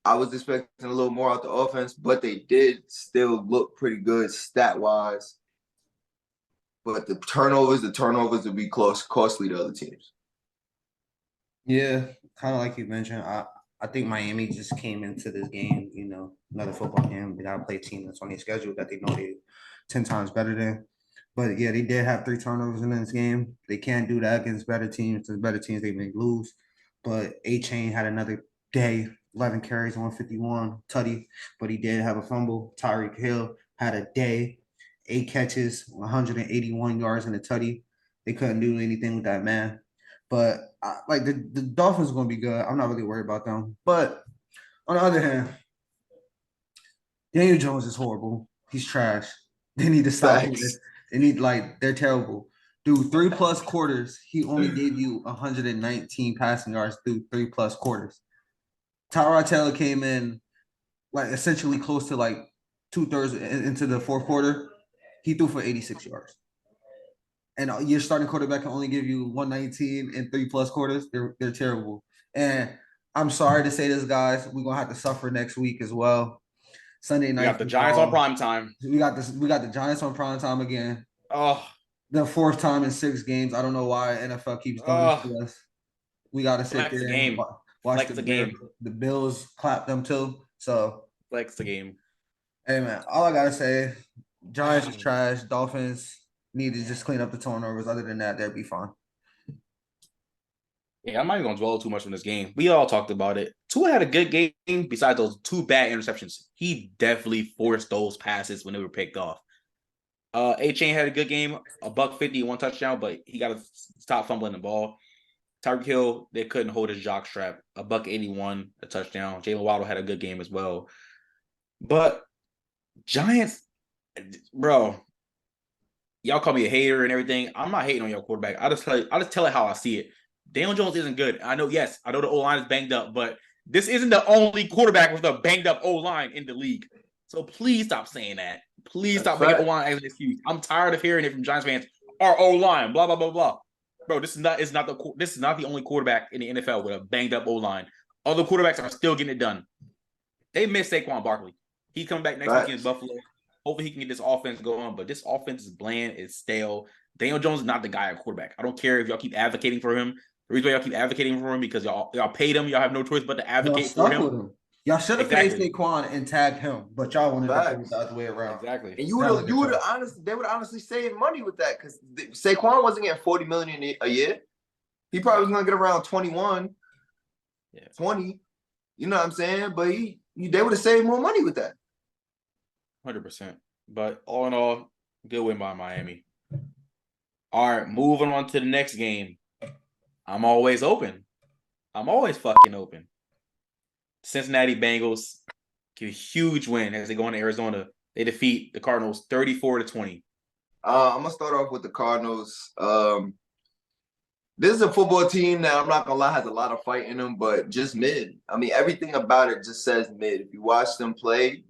I was expecting a little more out the offense, but they did still look pretty good stat-wise. But the turnovers would be costly to other teams. Yeah, kind of like you mentioned. I think Miami just came into this game, another football game. They gotta play a team that's on their schedule that they know they 10 times better than. But yeah, they did have 3 turnovers in this game. They can't do that against better teams. The better teams they may lose. But A-Chain had another day, 11 carries, 151 tutty, but he did have a fumble. Tyreek Hill had a day, 8 catches, 181 yards in a tutty. They couldn't do anything with that man. But the Dolphins are going to be good. I'm not really worried about them. But on the other hand, Daniel Jones is horrible. He's trash. They need to stop him. They're terrible. Dude, 3+ quarters, he only gave you 119 passing yards through 3+ quarters. Tyrod Taylor came in essentially close to 2/3 into the fourth quarter. He threw for 86 yards. And your starting quarterback can only give you 119 in 3+ quarters. They're terrible. And I'm sorry to say this, guys. We're gonna have to suffer next week as well. Sunday night. We got the Giants on prime time. We got the Giants on prime time again. Oh, the 4th time in 6 games. I don't know why NFL keeps doing this to us. We gotta sit there and watch the game. The Bills clap them too. So flex the game. Hey man, all I gotta say, Giants is trash. Dolphins need to just clean up the turnovers. Other than that, they'll be fine. Yeah, I'm not even gonna dwell too much on this game. We all talked about it. Tua had a good game besides those 2 bad interceptions. He definitely forced those passes when they were picked off. A-Chain had a good game, $150, 1 touchdown, but he got to stop fumbling the ball. Tyreek Hill, they couldn't hold his jock strap, $181, a touchdown. Jalen Waddle had a good game as well. But Giants, bro, y'all call me a hater and everything. I'm not hating on your quarterback. I just tell it how I see it. Daniel Jones isn't good. I know the O-line is banged up, but this isn't the only quarterback with a banged up O-line in the league. So please stop saying that. Please stop making O-line as an excuse. I'm tired of hearing it from Giants fans. Our O-line, blah blah blah blah. Bro, this is not the only quarterback in the NFL with a banged up O-line. Other quarterbacks are still getting it done. They miss Saquon Barkley. He's coming back next week against Buffalo. Hopefully he can get this offense going, but this offense is bland, it's stale. Daniel Jones is not the guy at quarterback. I don't care if y'all keep advocating for him. The reason why y'all keep advocating for him because y'all paid him. Y'all have no choice but to advocate for him. Y'all should have paid Saquon and tagged him, but y'all wanted to put it the other way around. Exactly. And they would honestly save money with that because Saquon wasn't getting $40 million a year. He probably was gonna get around 21, Yeah. 20. You know what I'm saying? But they would have saved more money with that. 100%. But all in all, good win by Miami. All right, moving on to the next game. I'm always open. I'm always fucking open. Cincinnati Bengals get a huge win as they go into Arizona. They defeat the Cardinals 34-20. I'm gonna start off with the Cardinals. This is a football team that I'm not gonna lie has a lot of fight in them, but just mid. I mean, everything about it just says mid. If you watch them play,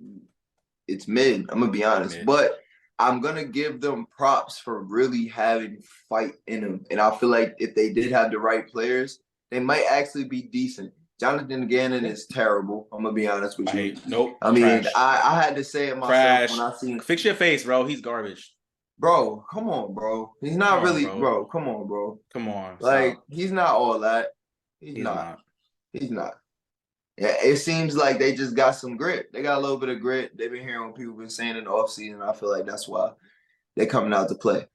it's mid. I'm gonna be honest, but I'm gonna give them props for really having fight in them. And I feel like if they did have the right players, they might actually be decent. Jonathan Gannon is terrible. I'm gonna be honest with you. Nope. I mean, trash. I had to say it myself Trash. when I seen. Fix your face, bro. He's garbage. Bro, come on, bro. He's not really, bro. Come on, bro. Come on. Like, stop. he's not all that. He's not. He's not. Yeah, it seems like they just got some grit. They got a little bit of grit. They've been hearing what people been saying in the offseason. I feel like that's why they're coming out to play.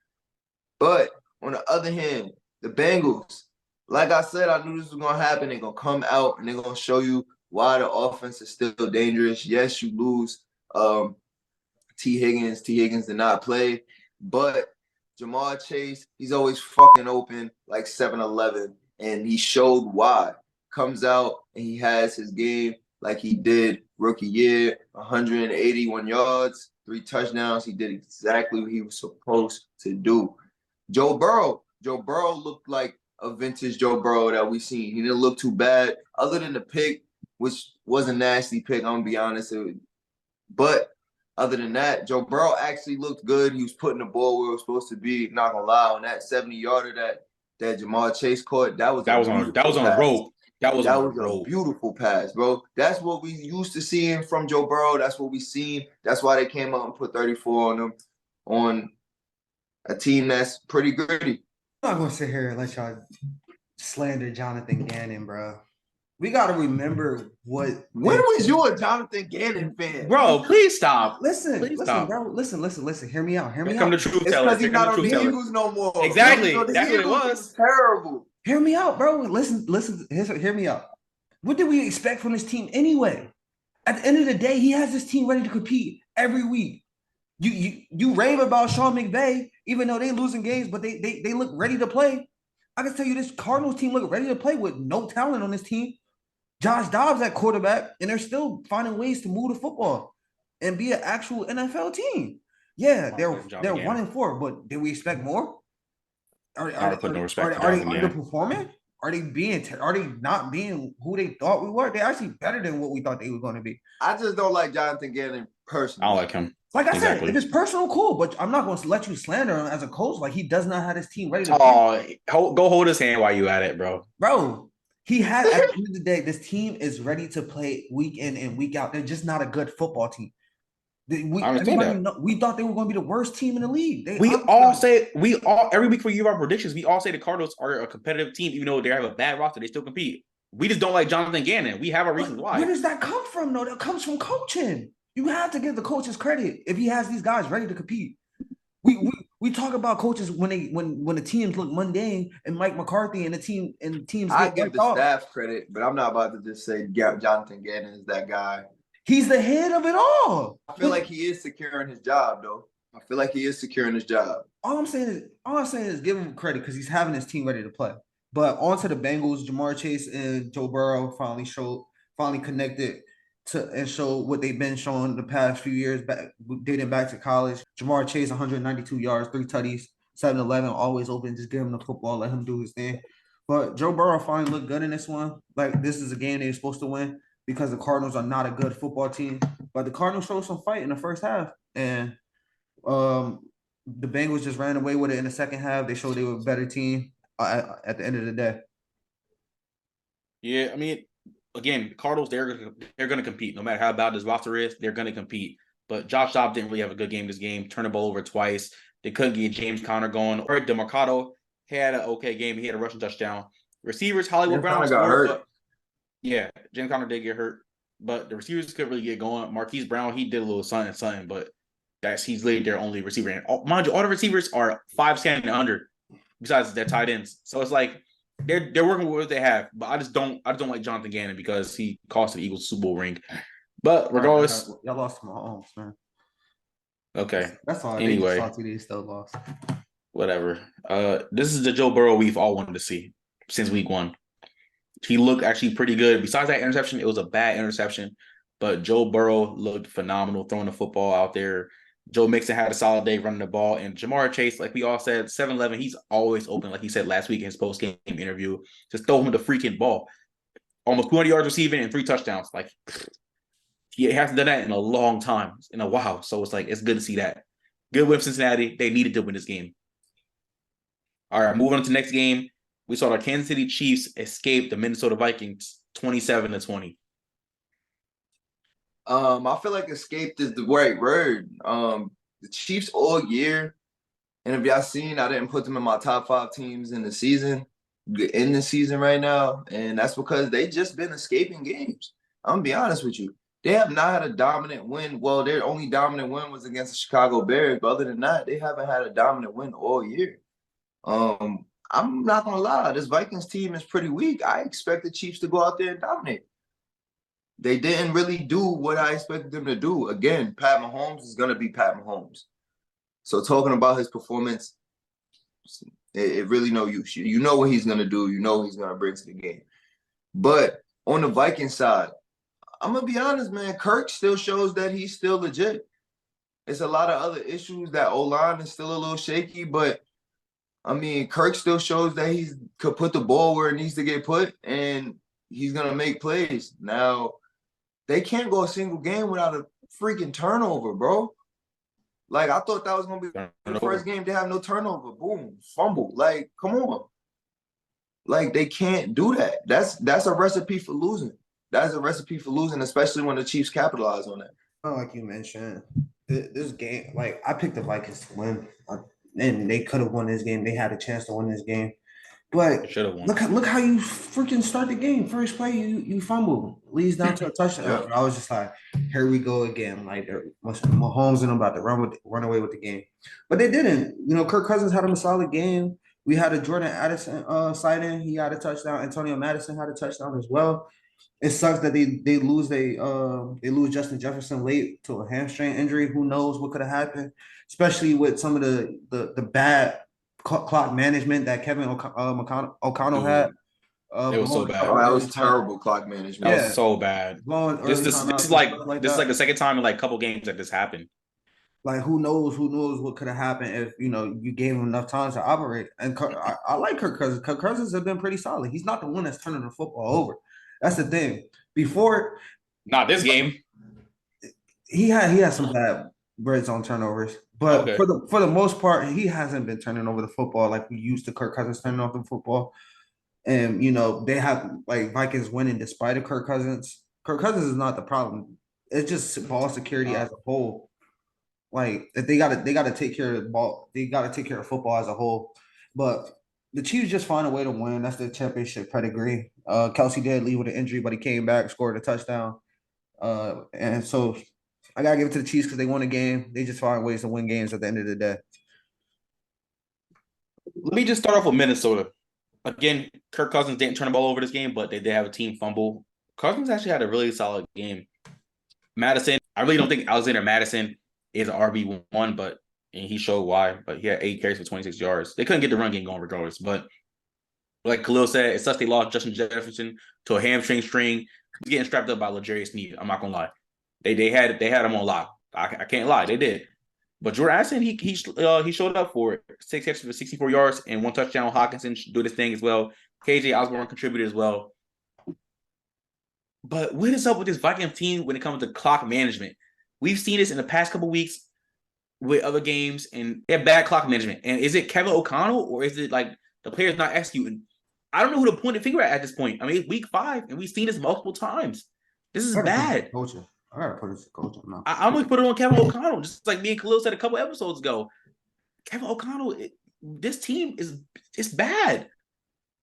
But on the other hand, the Bengals, like I said, I knew this was gonna happen. They're gonna come out and they're gonna show you why the offense is still dangerous. Yes, you lose T. Higgins. T. Higgins did not play, but Jamar Chase, he's always fucking open like 7-Eleven, and he showed why. Comes out and he has his game like he did rookie year, 181 yards, 3 touchdowns. He did exactly what he was supposed to do. Joe Burrow looked like a vintage Joe Burrow that we seen. He didn't look too bad, other than the pick, which was a nasty pick, I'm gonna be honest. But other than that, Joe Burrow actually looked good. He was putting the ball where it was supposed to be. Not gonna lie, on that 70-yarder that Jamar Chase caught, that was on a rope. That was a beautiful pass, bro. That's what we used to seeing from Joe Burrow. That's what we seen. That's why they came out and put 34 on them, on a team that's pretty gritty. I'm not gonna sit here and let y'all slander Jonathan Gannon, bro. We got to remember when was you a Jonathan Gannon fan? Bro, please stop. Listen, bro. Listen. Hear me out. Come the truth teller. It's because he's not on the Eagles no more. Exactly. That's what it was. Terrible. Hear me out, bro. Listen. Hear me out. What did we expect from this team anyway? At the end of the day, he has this team ready to compete every week. You rave about Sean McVay, even though they losing games, but they look ready to play. I can tell you this Cardinals team look ready to play with no talent on this team. Josh Dobbs at quarterback, and they're still finding ways to move the football and be an actual NFL team. Yeah, they're 1-4, but did we expect more? Are they underperforming? Are they not being who they thought we were? They're actually better than what we thought they were going to be. I just don't like Jonathan Gannon personally. I don't like him. Like I said, if it's personal, cool, but I'm not going to let you slander him as a coach. Like, he does not have his team ready to play. Go hold his hand while you at it, bro. Bro, he had, at the end of the day, this team is ready to play week in and week out. They're just not a good football team. We thought they were going to be the worst team in the league. Every week we give our predictions, we all say the Cardinals are a competitive team, even though they have a bad roster, they still compete. We just don't like Jonathan Gannon. We have our reasons why. Where does that come from, though? That comes from coaching. You have to give the coaches credit if he has these guys ready to compete. We talk about coaches when the teams look mundane and Mike McCarthy and the teams. I give the staff credit, but I'm not about to just say Jonathan Gannon is that guy. He's the head of it all. I feel like he is securing his job, though. All I'm saying is give him credit because he's having his team ready to play. But on to the Bengals, Jamar Chase and Joe Burrow finally connected and show what they've been showing the past few years, dating back to college. Jamar Chase, 192 yards, 3 tutties, 7-11, always open. Just give him the football, let him do his thing. But Joe Burrow finally looked good in this one. Like, this is a game they're supposed to win because the Cardinals are not a good football team. But the Cardinals showed some fight in the first half. And the Bengals just ran away with it in the second half. They showed they were a better team at the end of the day. Yeah, I mean, again, the Cardinals, they're going to compete. No matter how bad this roster is, they're going to compete. But Josh Dobbs didn't really have a good game this game. Turned the ball over twice. They couldn't get James Conner going. Or DeMarcado had an okay game. He had a rushing touchdown. Receivers, Hollywood Brown got hurt. Yeah, James Conner did get hurt. But the receivers couldn't really get going. Marquise Brown, he did a little something, but he's literally their only receiver. And mind you, all the receivers are 5'10" and under, besides their tight ends. So it's like they're working with what they have, but I just don't like Jonathan Gannon because he cost the Eagles Super Bowl ring. But regardless, y'all lost to Mahomes, man. okay. That's all. They just Anyway, salty. They still lost. whatever. This is the Joe Burrow we've all wanted to see since week 1. He looked actually pretty good. Besides that interception, it was a bad interception, but Joe Burrow looked phenomenal throwing the football out there. Joe Mixon had a solid day running the ball, and Jamar Chase, like we all said, 7-11, he's always open, like he said last week in his post-game interview. Just throw him the freaking ball. Almost 200 yards receiving and 3 touchdowns. Like, he hasn't done that in a long time, in a while. So it's like, it's good to see that. Good win, Cincinnati. They needed to win this game. All right, moving on to the next game. We saw the Kansas City Chiefs escape the Minnesota Vikings 27-20. I feel like escaped is the right word. The Chiefs all year, and if y'all seen, I didn't put them in my top 5 teams in the season right now, and that's because they just been escaping games. I'm gonna be honest with you. They have not had a dominant win. Well, their only dominant win was against the Chicago Bears, but other than that, they haven't had a dominant win all year. I'm not gonna lie, this Vikings team is pretty weak. I expect the Chiefs to go out there and dominate. They didn't really do what I expected them to do. Again, Pat Mahomes is gonna be Pat Mahomes. So talking about his performance, it really no use. You know what he's gonna do. You know what he's gonna bring to the game. But on the Viking side, I'm gonna be honest, man. Kirk still shows that he's still legit. It's a lot of other issues that O-line is still a little shaky, but I mean, Kirk still shows that he could put the ball where it needs to get put, and he's gonna make plays. Now, they can't go a single game without a freaking turnover, bro. Like, I thought that was gonna be the first game to have no turnover. Boom, fumble. Like, come on. Like, they can't do that. That's a recipe for losing. That's a recipe for losing, especially when the Chiefs capitalize on that. Like you mentioned, this game, like I picked the Vikings to win, and they could have won this game. They had a chance to win this game, but Should have won. look how you freaking start the game. First play, you fumble, leads down to a touchdown. Yeah. I was just like, here we go again. Like Mahomes and them about to run away with the game, but they didn't. You know, Kirk Cousins had him a solid game. We had a Jordan Addison sighting. He had a touchdown. Antonio Madison had a touchdown as well. It sucks that they lose Justin Jefferson late to a hamstring injury. Who knows what could have happened, especially with some of the bad clock management that Kevin O'Connell had. It was so bad. Oh, that was terrible clock management. That was so bad. This is like the second time in like a couple games that this happened. Like who knows what could have happened if you gave him enough time to operate. And I like Kirk Cousins. Kirk Cousins has been pretty solid. He's not the one that's turning the football over. That's the thing. Before, not this game. He had some bad red zone turnovers, but for the most part, he hasn't been turning over the football like we used to. Kirk Cousins turning off the football, and they have like Vikings winning despite of Kirk Cousins. Kirk Cousins is not the problem. It's just ball security as a whole. Like they gotta take care of the ball. They gotta take care of football as a whole. But the Chiefs just find a way to win. That's the championship pedigree. Kelsey did leave with an injury, but he came back, scored a touchdown. And so I gotta give it to the Chiefs because they won a game. They just find ways to win games at the end of the day. Let me just start off with Minnesota. Again, Kirk Cousins didn't turn the ball over this game, but they did have a team fumble. Cousins actually had a really solid game. Madison, I really don't think Alexander Madison is an RB1, but and he showed why. But he had 8 carries for 26 yards. They couldn't get the run game going regardless. But like Khalil said, it sucks they lost Justin Jefferson to a hamstring string. He's getting strapped up by L'Jarius Sneed. I'm not gonna lie. They had him on lock. I can't lie. They did. But Jordan Addison, he showed up for it. 6 catches for 64 yards and 1 touchdown. Hawkinson do this thing as well. KJ Osborne contributed as well. But what is up with this Vikings team when it comes to clock management? We've seen this in the past couple weeks with other games, and they have bad clock management. And is it Kevin O'Connell or is it like the players not executing? I don't know who to point the finger at this point. I mean, it's week 5, and we've seen this multiple times. This is bad. I gotta put it to coach. I'm gonna put it on Kevin O'Connell, just like me and Khalil said a couple episodes ago. Kevin O'Connell, this team it's bad.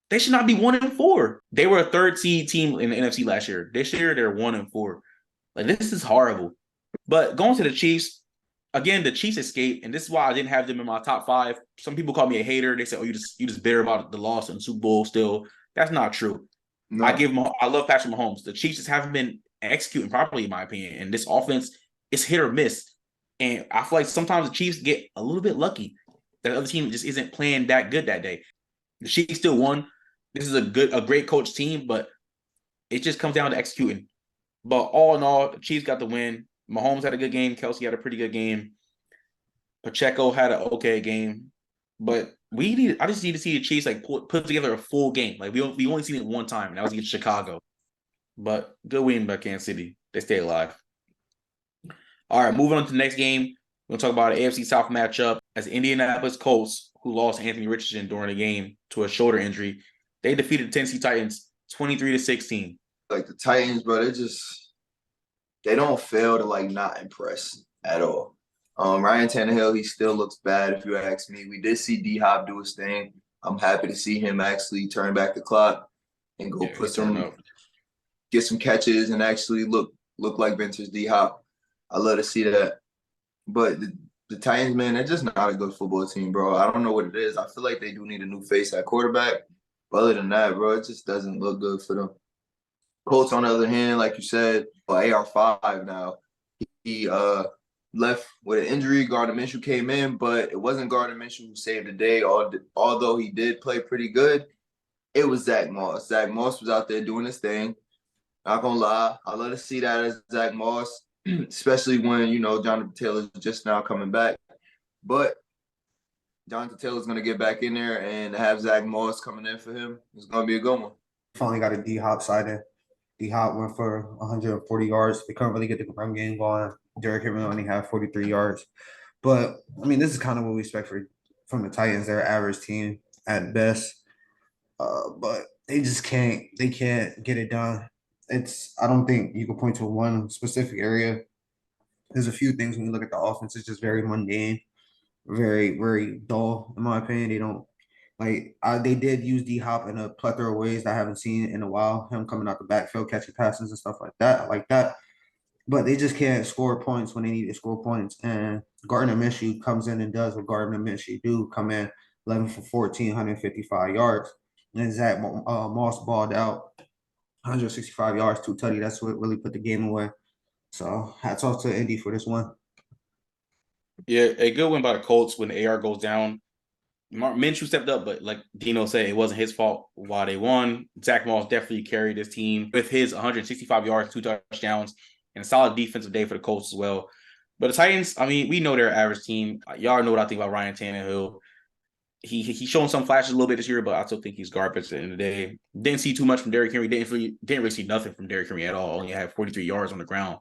They should not be 1-4. They were a 3rd seed team in the NFC last year. This year they're 1-4. Like, this is horrible. But going to the Chiefs, again, the Chiefs escaped, and this is why I didn't have them in my top 5. Some people call me a hater. They say, "Oh, you just bitter about the loss in the Super Bowl." Still, that's not true. No. I love Patrick Mahomes. The Chiefs just haven't been executing properly, in my opinion. And this offense is hit or miss. And I feel like sometimes the Chiefs get a little bit lucky that the other team just isn't playing that good that day. The Chiefs still won. This is a great coach team, but it just comes down to executing. But all in all, the Chiefs got the win. Mahomes had a good game. Kelsey had a pretty good game. Pacheco had an okay game. But I just need to see the Chiefs like put together a full game. Like we only seen it one time, and that was against Chicago. But good win by Kansas City. They stay alive. All right, moving on to the next game. We're going to talk about an AFC South matchup as Indianapolis Colts, who lost Anthony Richardson during the game to a shoulder injury. They defeated the Tennessee Titans 23-16. Like the Titans, bro, they don't fail to like not impress at all. Ryan Tannehill, he still looks bad if you ask me. We did see D-Hop do his thing. I'm happy to see him actually turn back the clock and go get some catches and actually look like vintage D-Hop. I love to see that. But the Titans, man, they're just not a good football team, bro. I don't know what it is. I feel like they do need a new face at quarterback. But other than that, bro, it just doesn't look good for them. Colts, on the other hand, like you said, AR5 now. He left with an injury. Gardner Minshew came in, but it wasn't Gardner Minshew who saved the day. Although he did play pretty good, it was Zach Moss. Zach Moss was out there doing his thing. Not gonna lie, I love to see that as Zach Moss, especially when, Jonathan Taylor's just now coming back. But Jonathan Taylor's going to get back in there, and have Zach Moss coming in for him, it's going to be a good one. Finally got a D-Hop signing. D-Hop went for 140 yards. They couldn't really get the run game going. Derrick Henry only had 43 yards. But, I mean, this is kind of what we expect from the Titans. They're an average team at best. But they just can't get it done. I don't think you can point to one specific area. There's a few things when you look at the offense. It's just very mundane, very, very dull, in my opinion. They don't they did use D-Hop in a plethora of ways that I haven't seen in a while. Him coming out the backfield, catching passes and stuff like that. But they just can't score points when they need to score points. And Gardner Minshew comes in and does what Gardner Minshew do, come in 11 for 14, 155 yards. And Zach Moss balled out 165 yards, 2 tutty. That's what really put the game away. So hats off to Indy for this one. Yeah, a good win by the Colts when the AR goes down. Minshew stepped up, but like Dino said, it wasn't his fault why they won. Zach Moss definitely carried his team with his 165 yards, 2 touchdowns, and a solid defensive day for the Colts as well. But the Titans, I mean, we know they're an average team. Y'all know what I think about Ryan Tannehill. He's shown some flashes a little bit this year, but I still think he's garbage at the end of the day. Didn't see too much from Derrick Henry. Didn't really see nothing from Derrick Henry at all. Only had 43 yards on the ground.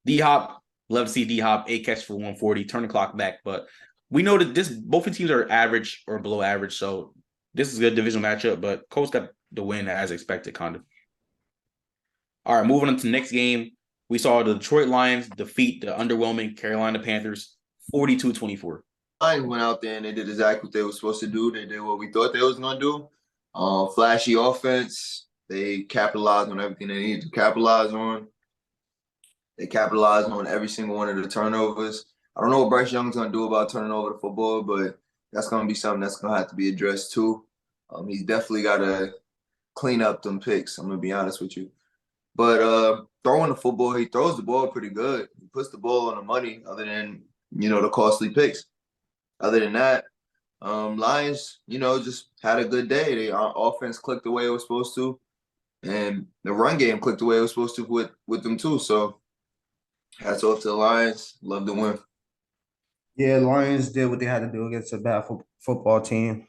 D-Hop, love to see D-Hop, 8 catches for 140, turn the clock back. But we know that both the teams are average or below average, so this is a good divisional matchup, but Colts got the win as expected, kind of. All right, moving on to the next game. We saw the Detroit Lions defeat the underwhelming Carolina Panthers 42-24. Lions went out there and they did exactly what they were supposed to do. They did what we thought they was going to do. Flashy offense. They capitalized on everything they needed to capitalize on. They capitalized on every single one of the turnovers. I don't know what Bryce Young's going to do about turning over the football, but that's going to be something that's going to have to be addressed too. He's definitely got to clean up them picks, I'm going to be honest with you. But throwing the football, he throws the ball pretty good. He puts the ball on the money other than, the costly picks. Other than that, Lions, just had a good day. Our offense clicked the way it was supposed to, and the run game clicked the way it was supposed to with them too. So hats off to the Lions. Love the win. Yeah, the Lions did what they had to do against a bad football team.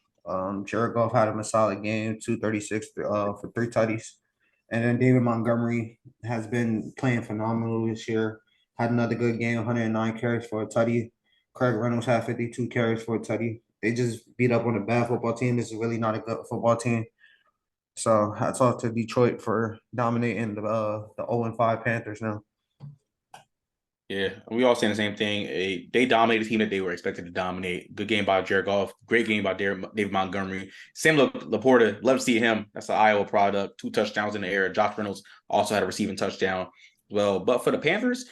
Jared Goff had him a solid game, 236 for 3 tutties. And then David Montgomery has been playing phenomenal this year. Had another good game, 109 carries for a tutty. Craig Reynolds had 52 carries for a tutty. They just beat up on a bad football team. This is really not a good football team. So hats off to Detroit for dominating the 0-5 Panthers now. Yeah, we all saying the same thing. They dominated the team that they were expected to dominate. Good game by Jared Goff. Great game by David Montgomery. Sam Laporta, love to see him. That's an Iowa product. 2 touchdowns in the air. Josh Reynolds also had a receiving touchdown as well. But for the Panthers,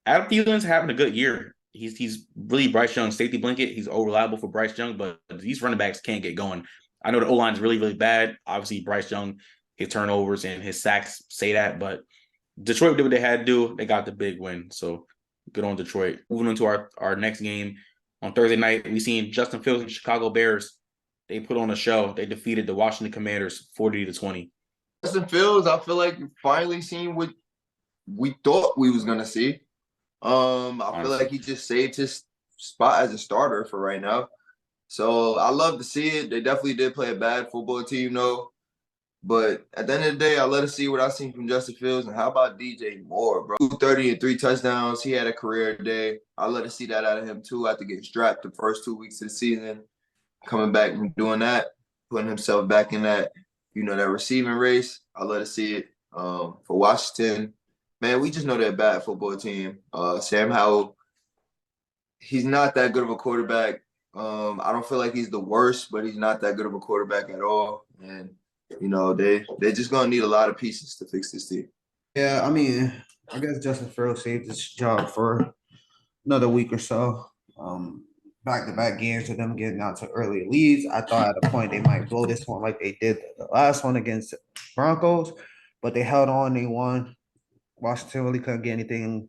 Adam Thielen's having a good year. he's really Bryce Young's safety blanket. He's reliable for Bryce Young, but these running backs can't get going. I know the O-line is really, really bad. Obviously, Bryce Young, his turnovers and his sacks say that, but Detroit did what they had to do. They got the big win. So good on Detroit. Moving on to our next game. On Thursday night, we seen Justin Fields and Chicago Bears. They put on a show. They defeated the Washington Commanders 40-20. Justin Fields, I feel like we finally seen what we thought we was gonna see. I feel like he just saved his spot as a starter for right now. So I love to see it. They definitely did play a bad football team, though. But at the end of the day, I let us see what I seen from Justin Fields. And how about DJ Moore, bro? 230 and 3 touchdowns. He had a career day. I let us see that out of him, too, after getting strapped the first 2 weeks of the season. Coming back and doing that, putting himself back in that, that receiving race. I let us see it. For Washington, man, we just know they're a bad football team. Sam Howell, he's not that good of a quarterback. I don't feel like he's the worst, but he's not that good of a quarterback at all. And they're just gonna need a lot of pieces to fix this team. Yeah, I mean, I guess Justin Fields saved his job for another week or so. Back-to-back games of them getting out to early leads. I thought at a point they might blow this one like they did the last one against Broncos, but they held on, they won. Washington really couldn't get anything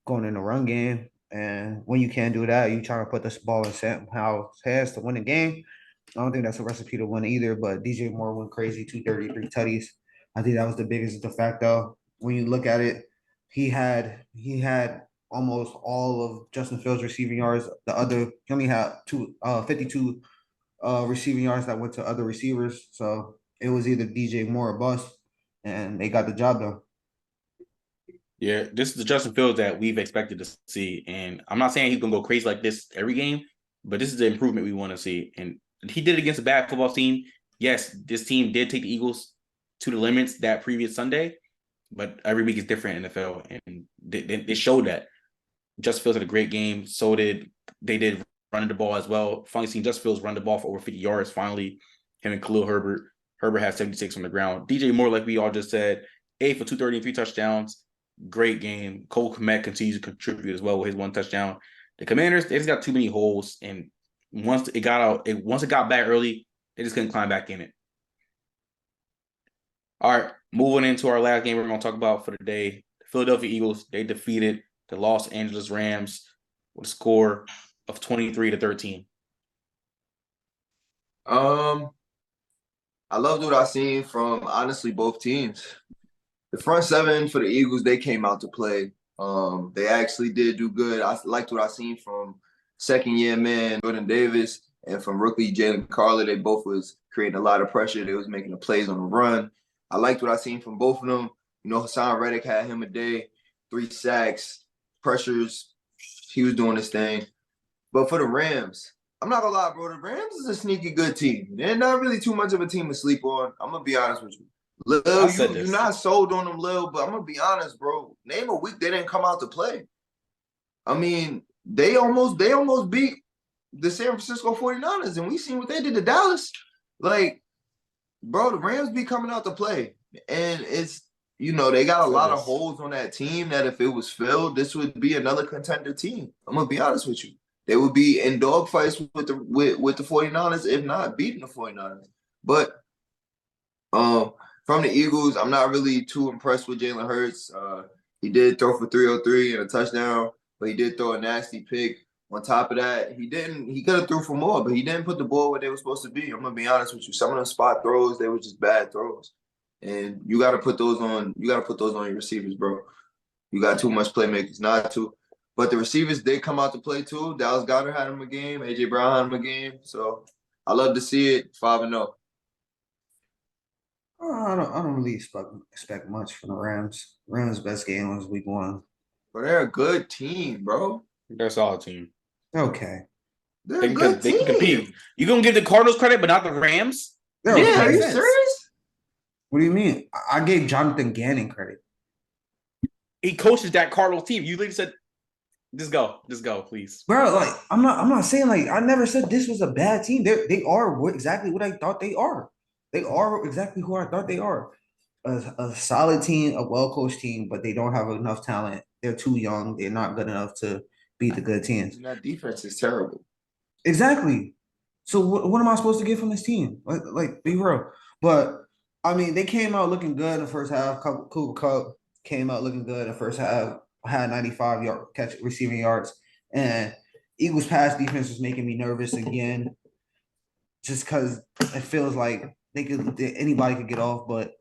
going in the run game. And when you can't do that, you trying to put this ball in Sam Howell's hands to win the game. I don't think that's a recipe to win either, but DJ Moore went crazy, 233 tutties. I think that was the biggest de facto. When you look at it, he had almost all of Justin Fields' receiving yards. He only had 52 receiving yards that went to other receivers. So it was either DJ Moore or bust, and they got the job done. Yeah, this is the Justin Fields that we've expected to see. And I'm not saying he's going to go crazy like this every game, but this is the improvement we want to see. And he did it against a bad football team. Yes, this team did take the Eagles to the limits that previous Sunday, but every week is different in the NFL. And they showed that. Justin Fields had a great game. So they did running the ball as well. Finally seeing Justin Fields run the ball for over 50 yards. Finally, him and Khalil Herbert. Herbert had 76 on the ground. DJ Moore, like we all just said, 8 for 230 and 3 touchdowns. Great game. Cole Kmet continues to contribute as well with his 1 touchdown. The Commanders, they just got too many holes, and once it got back early, they just couldn't climb back in it. All right, moving into our last game we're going to talk about for the day. The Philadelphia Eagles, they defeated the Los Angeles Rams with a score of 23-13. I loved what I seen from honestly both teams. The front seven for the Eagles, they came out to play. They actually did do good. I liked what I seen from second-year man Jordan Davis and from rookie Jalen Carter. They both was creating a lot of pressure. They was making the plays on the run. I liked what I seen from both of them. Hassan Reddick had him a day, 3 sacks, pressures. He was doing his thing. But for the Rams, I'm not gonna lie, bro. The Rams is a sneaky good team. They're not really too much of a team to sleep on. I'm gonna be honest with you. Lil, you're not sold on them, Lil, but I'm gonna be honest, bro. Name a week they didn't come out to play. I mean, they almost beat the San Francisco 49ers, and we seen what they did to Dallas. Like, bro, the Rams be coming out to play. And it's, they got a lot of holes on that team that if it was filled, this would be another contender team. I'm gonna be honest with you. They would be in dogfights with the 49ers, if not beating the 49ers. But from the Eagles, I'm not really too impressed with Jalen Hurts. He did throw for 303 and a touchdown, but he did throw a nasty pick. On top of that, he could have threw for more, but he didn't put the ball where they were supposed to be. I'm gonna be honest with you. Some of them spot throws, they were just bad throws. And you gotta put those on your receivers, bro. You got too much playmakers not to. But the receivers did come out to play too. Dallas Goedert had him a game, AJ Brown had him a game. So I love to see it. 5-0. I don't really expect much from the Rams. Rams' best game was week 1. But they're a good team, bro. They're a solid team. Okay. They're a good team. They can compete. You gonna give the Cardinals credit, but not the Rams? Yeah, are you serious? What do you mean? I gave Jonathan Gannon credit. He coaches that Cardinals team. You literally said, just go, please. Bro, like I'm not saying like I never said this was a bad team. They are exactly what I thought they are. They are exactly who I thought they are. A solid team, a well-coached team, but they don't have enough talent. They're too young. They're not good enough to beat the good teams. And that defense is terrible. Exactly. So what am I supposed to get from this team? Like be real. But I mean, they came out looking good in the first half. Cooper Cup came out looking good in the first half. Had 95 receiving yards, and Eagles pass defense was making me nervous again, just because it feels like anybody could get off. But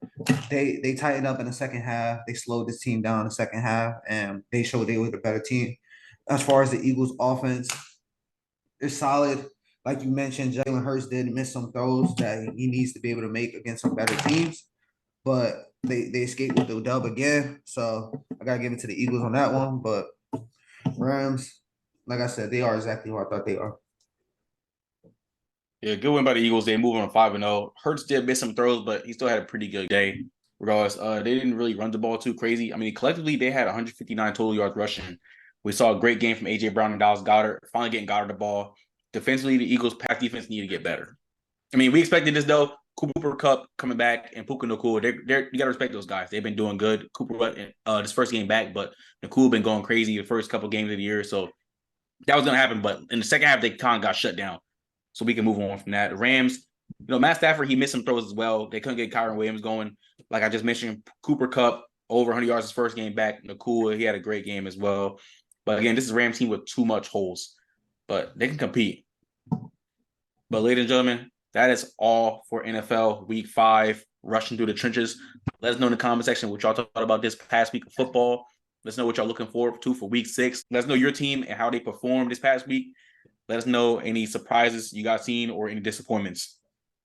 they tightened up in the second half. They slowed this team down in the second half, and they showed they were the better team. As far as the Eagles' offense, it's solid. Like you mentioned, Jalen Hurts did miss some throws that he needs to be able to make against some better teams, but they escaped with the dub again. So I gotta give it to the Eagles on that one. But Rams, like I said, they are exactly who I thought they are. Yeah, good win by the Eagles. They moved on 5-0. Hurts did miss some throws, but he still had a pretty good day. Regardless, they didn't really run the ball too crazy. I mean, collectively, they had 159 total yards rushing. We saw a great game from A.J. Brown and Dallas Goedert, finally getting Goddard the ball. Defensively, the Eagles' pass defense needed to get better. I mean, we expected this, though. Cooper Kupp coming back and Puka Nacua, you got to respect those guys. They've been doing good. Cooper, this first game back, but Nacua been going crazy the first couple games of the year. So that was going to happen. But in the second half, they kind of got shut down. So we can move on from that. The Rams, Matt Stafford, he missed some throws as well. They couldn't get Kyron Williams going. Like I just mentioned, Cooper Kupp, over 100 yards his first game back. Nacua, he had a great game as well. But again, this is a Rams team with too much holes. But they can compete. But ladies and gentlemen, that is all for NFL Week 5, rushing through the trenches. Let us know in the comment section what y'all thought about this past week of football. Let us know what y'all looking forward to for Week 6. Let us know your team and how they performed this past week. Let us know any surprises you guys seen or any disappointments.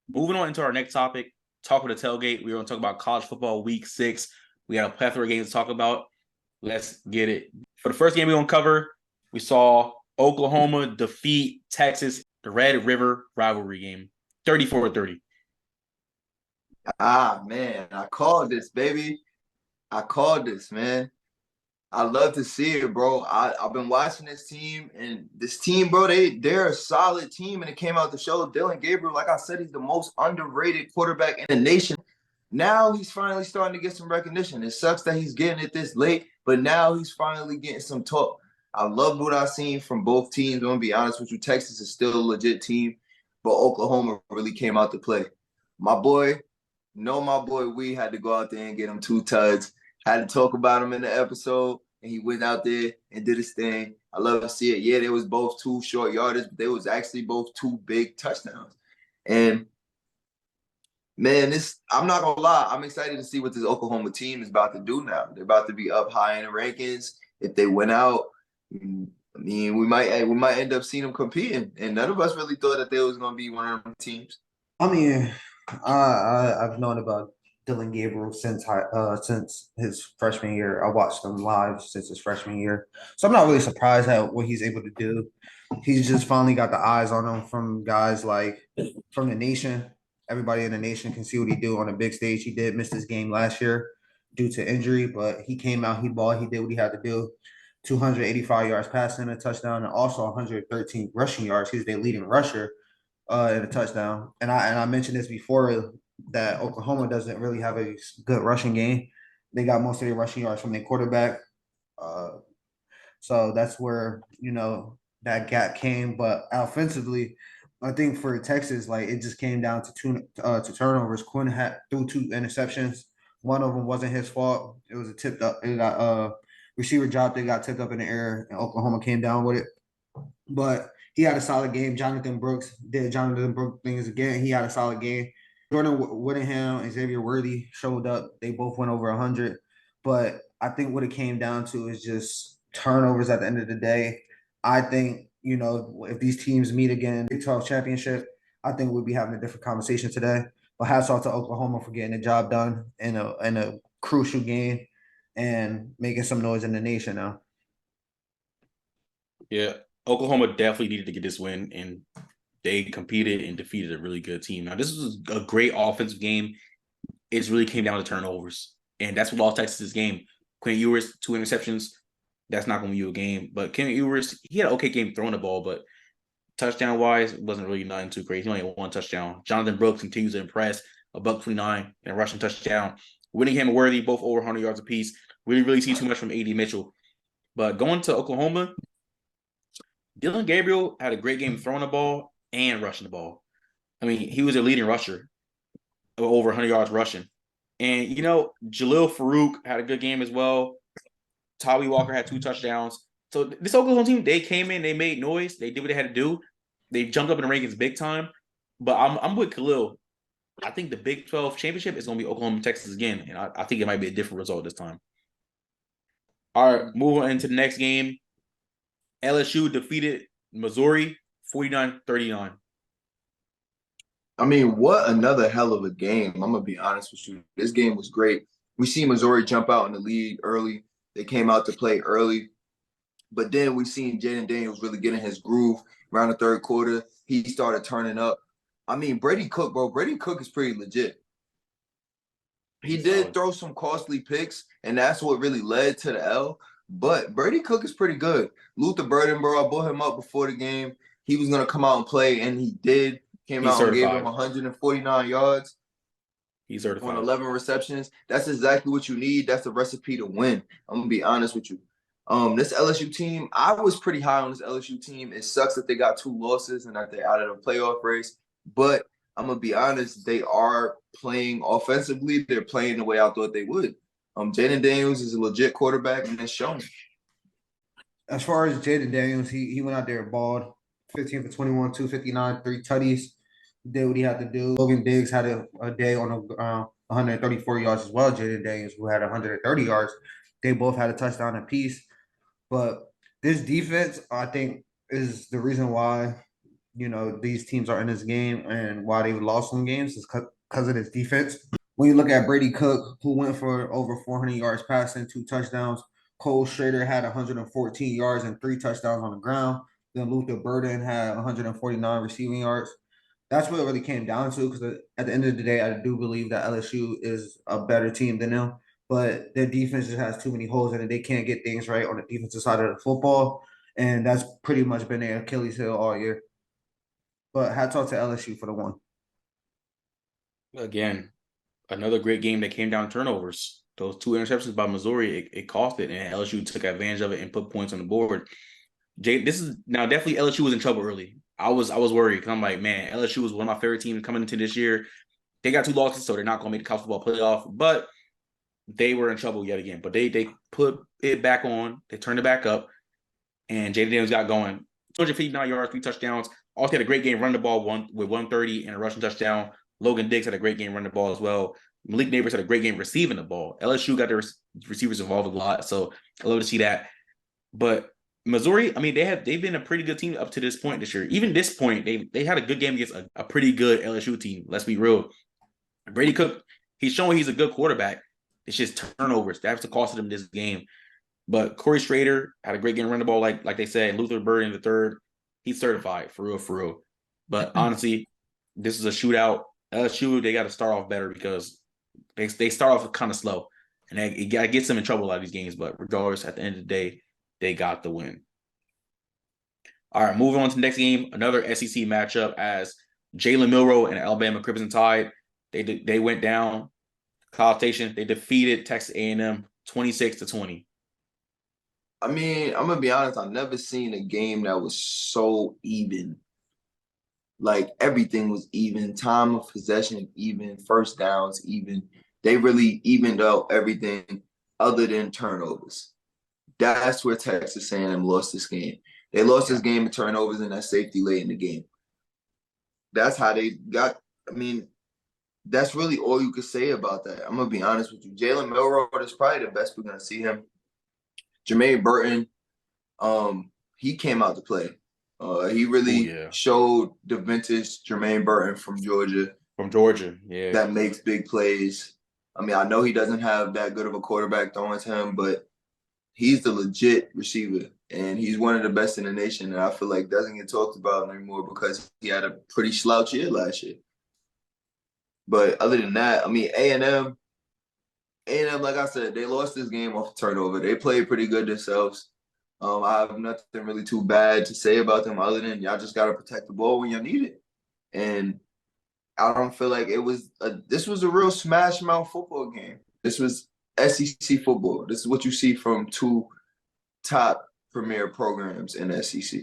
Moving on into our next topic, talk with the tailgate. We're going to talk about college football Week 6. We got a plethora of games to talk about. Let's get it. For the first game we're going to cover, we saw Oklahoma defeat Texas, the Red River rivalry game, 34-30. Ah, man, I called this, baby. I called this, man. I love to see it, bro. I've been watching this team, and this team, bro, they're a solid team, and it came out to show Dylan Gabriel, like I said, he's the most underrated quarterback in the nation. Now he's finally starting to get some recognition. It sucks that he's getting it this late, but now he's finally getting some talk. I love what I've seen from both teams. I'm going to be honest with you. Texas is still a legit team, but Oklahoma really came out to play. My boy, we had to go out there and get him 2 tuds. Had to talk about him in the episode, and he went out there and did his thing. I love to see it. Yeah, they was both 2 short yardage, but they was actually both 2 big touchdowns. And, man, I'm not going to lie. I'm excited to see what this Oklahoma team is about to do now. They're about to be up high in the rankings. If they went out, I mean, we might end up seeing them competing. And none of us really thought that they was going to be one of them teams. I mean, I've known about Dylan Gabriel since his freshman year. I watched him live since his freshman year, so I'm not really surprised at what he's able to do. He's just finally got the eyes on him from guys like from the nation. Everybody in the nation can see what he do on a big stage. He did miss this game last year due to injury, but he came out, he balled, he did what he had to do. 285 yards passing, a touchdown, and also 113 rushing yards. He's their leading rusher in a touchdown. And I mentioned this before that Oklahoma doesn't really have a good rushing game. They got most of their rushing yards from their quarterback. So that's where, that gap came. But offensively, I think for Texas, like it just came down to turnovers. Quinn threw 2 interceptions. One of them wasn't his fault. It was a tipped up. It got receiver dropped. It got tipped up in the air, and Oklahoma came down with it. But he had a solid game. Jonathan Brooks did Jonathan Brooks things again. He had a solid game. Jordan Whittingham and Xavier Worthy showed up. They both went over 100. But I think what it came down to is just turnovers at the end of the day. I think, if these teams meet again, Big 12 championship, I think we'll be having a different conversation today. But hats off to Oklahoma for getting the job done in a crucial game and making some noise in the nation now. Yeah, Oklahoma definitely needed to get this win, and they competed and defeated a really good team. Now, this was a great offensive game. It really came down to turnovers, and that's what lost Texas' game. Quinn Ewers, 2 interceptions. That's not going to be you a game. But Quinn Ewers, he had an okay game throwing the ball, but touchdown-wise, it wasn't really nothing too crazy. He only had 1 touchdown. Jonathan Brooks continues to impress, a $129 and a rushing touchdown. Whittingham and Worthy, both over 100 yards apiece. We didn't really see too much from A.D. Mitchell. But going to Oklahoma, Dylan Gabriel had a great game throwing the ball and rushing the ball. I mean, he was a leading rusher, over 100 yards rushing. And, Jalil Farouk had a good game as well. Tawee Walker had 2 touchdowns. So this Oklahoma team, they came in, they made noise, they did what they had to do. They jumped up in the rankings big time. But I'm with Khalil. I think the Big 12 championship is going to be Oklahoma, Texas again. And I think it might be a different result this time. All right, moving on into the next game. LSU defeated Missouri 49-39. I mean, what another hell of a game. I'm going to be honest with you. This game was great. We see Missouri jump out in the lead early. They came out to play early. But then we seen Jaden Daniels really get in his groove around the third quarter. He started turning up. I mean, Brady Cook, bro. Brady Cook is pretty legit. He did throw some costly picks, and that's what really led to the L. But Brady Cook is pretty good. Luther Burden, bro, I brought him up before the game. He was going to come out and play, and he did. He's out certified. And gave him 149 yards. He's certified. On 11 receptions. That's exactly what you need. That's the recipe to win. I'm going to be honest with you. This LSU team, I was pretty high on this LSU team. It sucks that they got 2 losses and that they're out of the playoff race. But I'm going to be honest, they are playing offensively. They're playing the way I thought they would. Jaden Daniels is a legit quarterback, and it's shown. As far as Jaden Daniels, he went out there and balled. 15 for 21, 259, 3 tutties. Did what he had to do. Logan Diggs had a day on 134 yards as well. Jaden Daniels, who had 130 yards. They both had a touchdown apiece. But this defense, I think, is the reason why, these teams are in this game and why they've lost some games is because of this defense. When you look at Brady Cook, who went for over 400 yards passing, 2 touchdowns. Cole Schrader had 114 yards and 3 touchdowns on the ground. Then Luther Burden had 149 receiving yards. That's what it really came down to, because at the end of the day, I do believe that LSU is a better team than them. But their defense just has too many holes in it. They can't get things right on the defensive side of the football. And that's pretty much been their Achilles heel all year. But hats off to LSU for the one. Again, another great game that came down turnovers. Those 2 interceptions by Missouri, it cost it, and LSU took advantage of it and put points on the board. This is now definitely LSU was in trouble early. I was worried because I'm like, man, LSU was one of my favorite teams coming into this year. They got 2 losses, so they're not going to make the college football playoff. But they were in trouble yet again. But they put it back on. They turned it back up, and Jaden Daniels got going. 259 yards, 3 touchdowns. Also had a great game running the ball with 130 and a rushing touchdown. Logan Diggs had a great game running the ball as well. Malik Neighbors had a great game receiving the ball. LSU got their receivers involved a lot, so I love to see that. But Missouri, I mean, they've been a pretty good team up to this point this year. Even this point, they had a good game against a pretty good LSU team. Let's be real. Brady Cook, he's showing he's a good quarterback. It's just turnovers. That's the cost of them this game. But Corey Schrader had a great game running the ball, like they said. Luther Burden the third, he's certified for real. But honestly, this is a shootout. LSU, they got to start off better because they start off kind of slow, and it gets them in trouble a lot of these games. But regardless, at the end of the day, they got the win. All right, moving on to the next game, another SEC matchup as Jalen Milroe and Alabama Crimson Tide. They went down. College Station, they defeated Texas A&M 26-20. I mean, I'm gonna be honest. I've never seen a game that was so even. Like everything was even. Time of possession even. First downs even. They really evened out everything other than turnovers. That's where Texas A&M lost this game. They lost this game in turnovers and that safety late in the game. That's how they got. I mean, that's really all you could say about that. I'm going to be honest with you. Jalen Milroe is probably the best we're going to see him. Jermaine Burton, he came out to play. He really showed the vintage Jermaine Burton from Georgia. Yeah. That makes big plays. I mean, I know he doesn't have that good of a quarterback throwing to him, but he's the legit receiver, and he's one of the best in the nation, and I feel like doesn't get talked about anymore because he had a pretty slouch year last year. But other than that, I mean, A&M, like I said, they lost this game off a turnover. They played pretty good themselves. I have nothing really too bad to say about them other than y'all just got to protect the ball when you need it. And I don't feel like this was a real smash mouth football game. This was SEC football. This is what you see from 2 top premier programs in the SEC.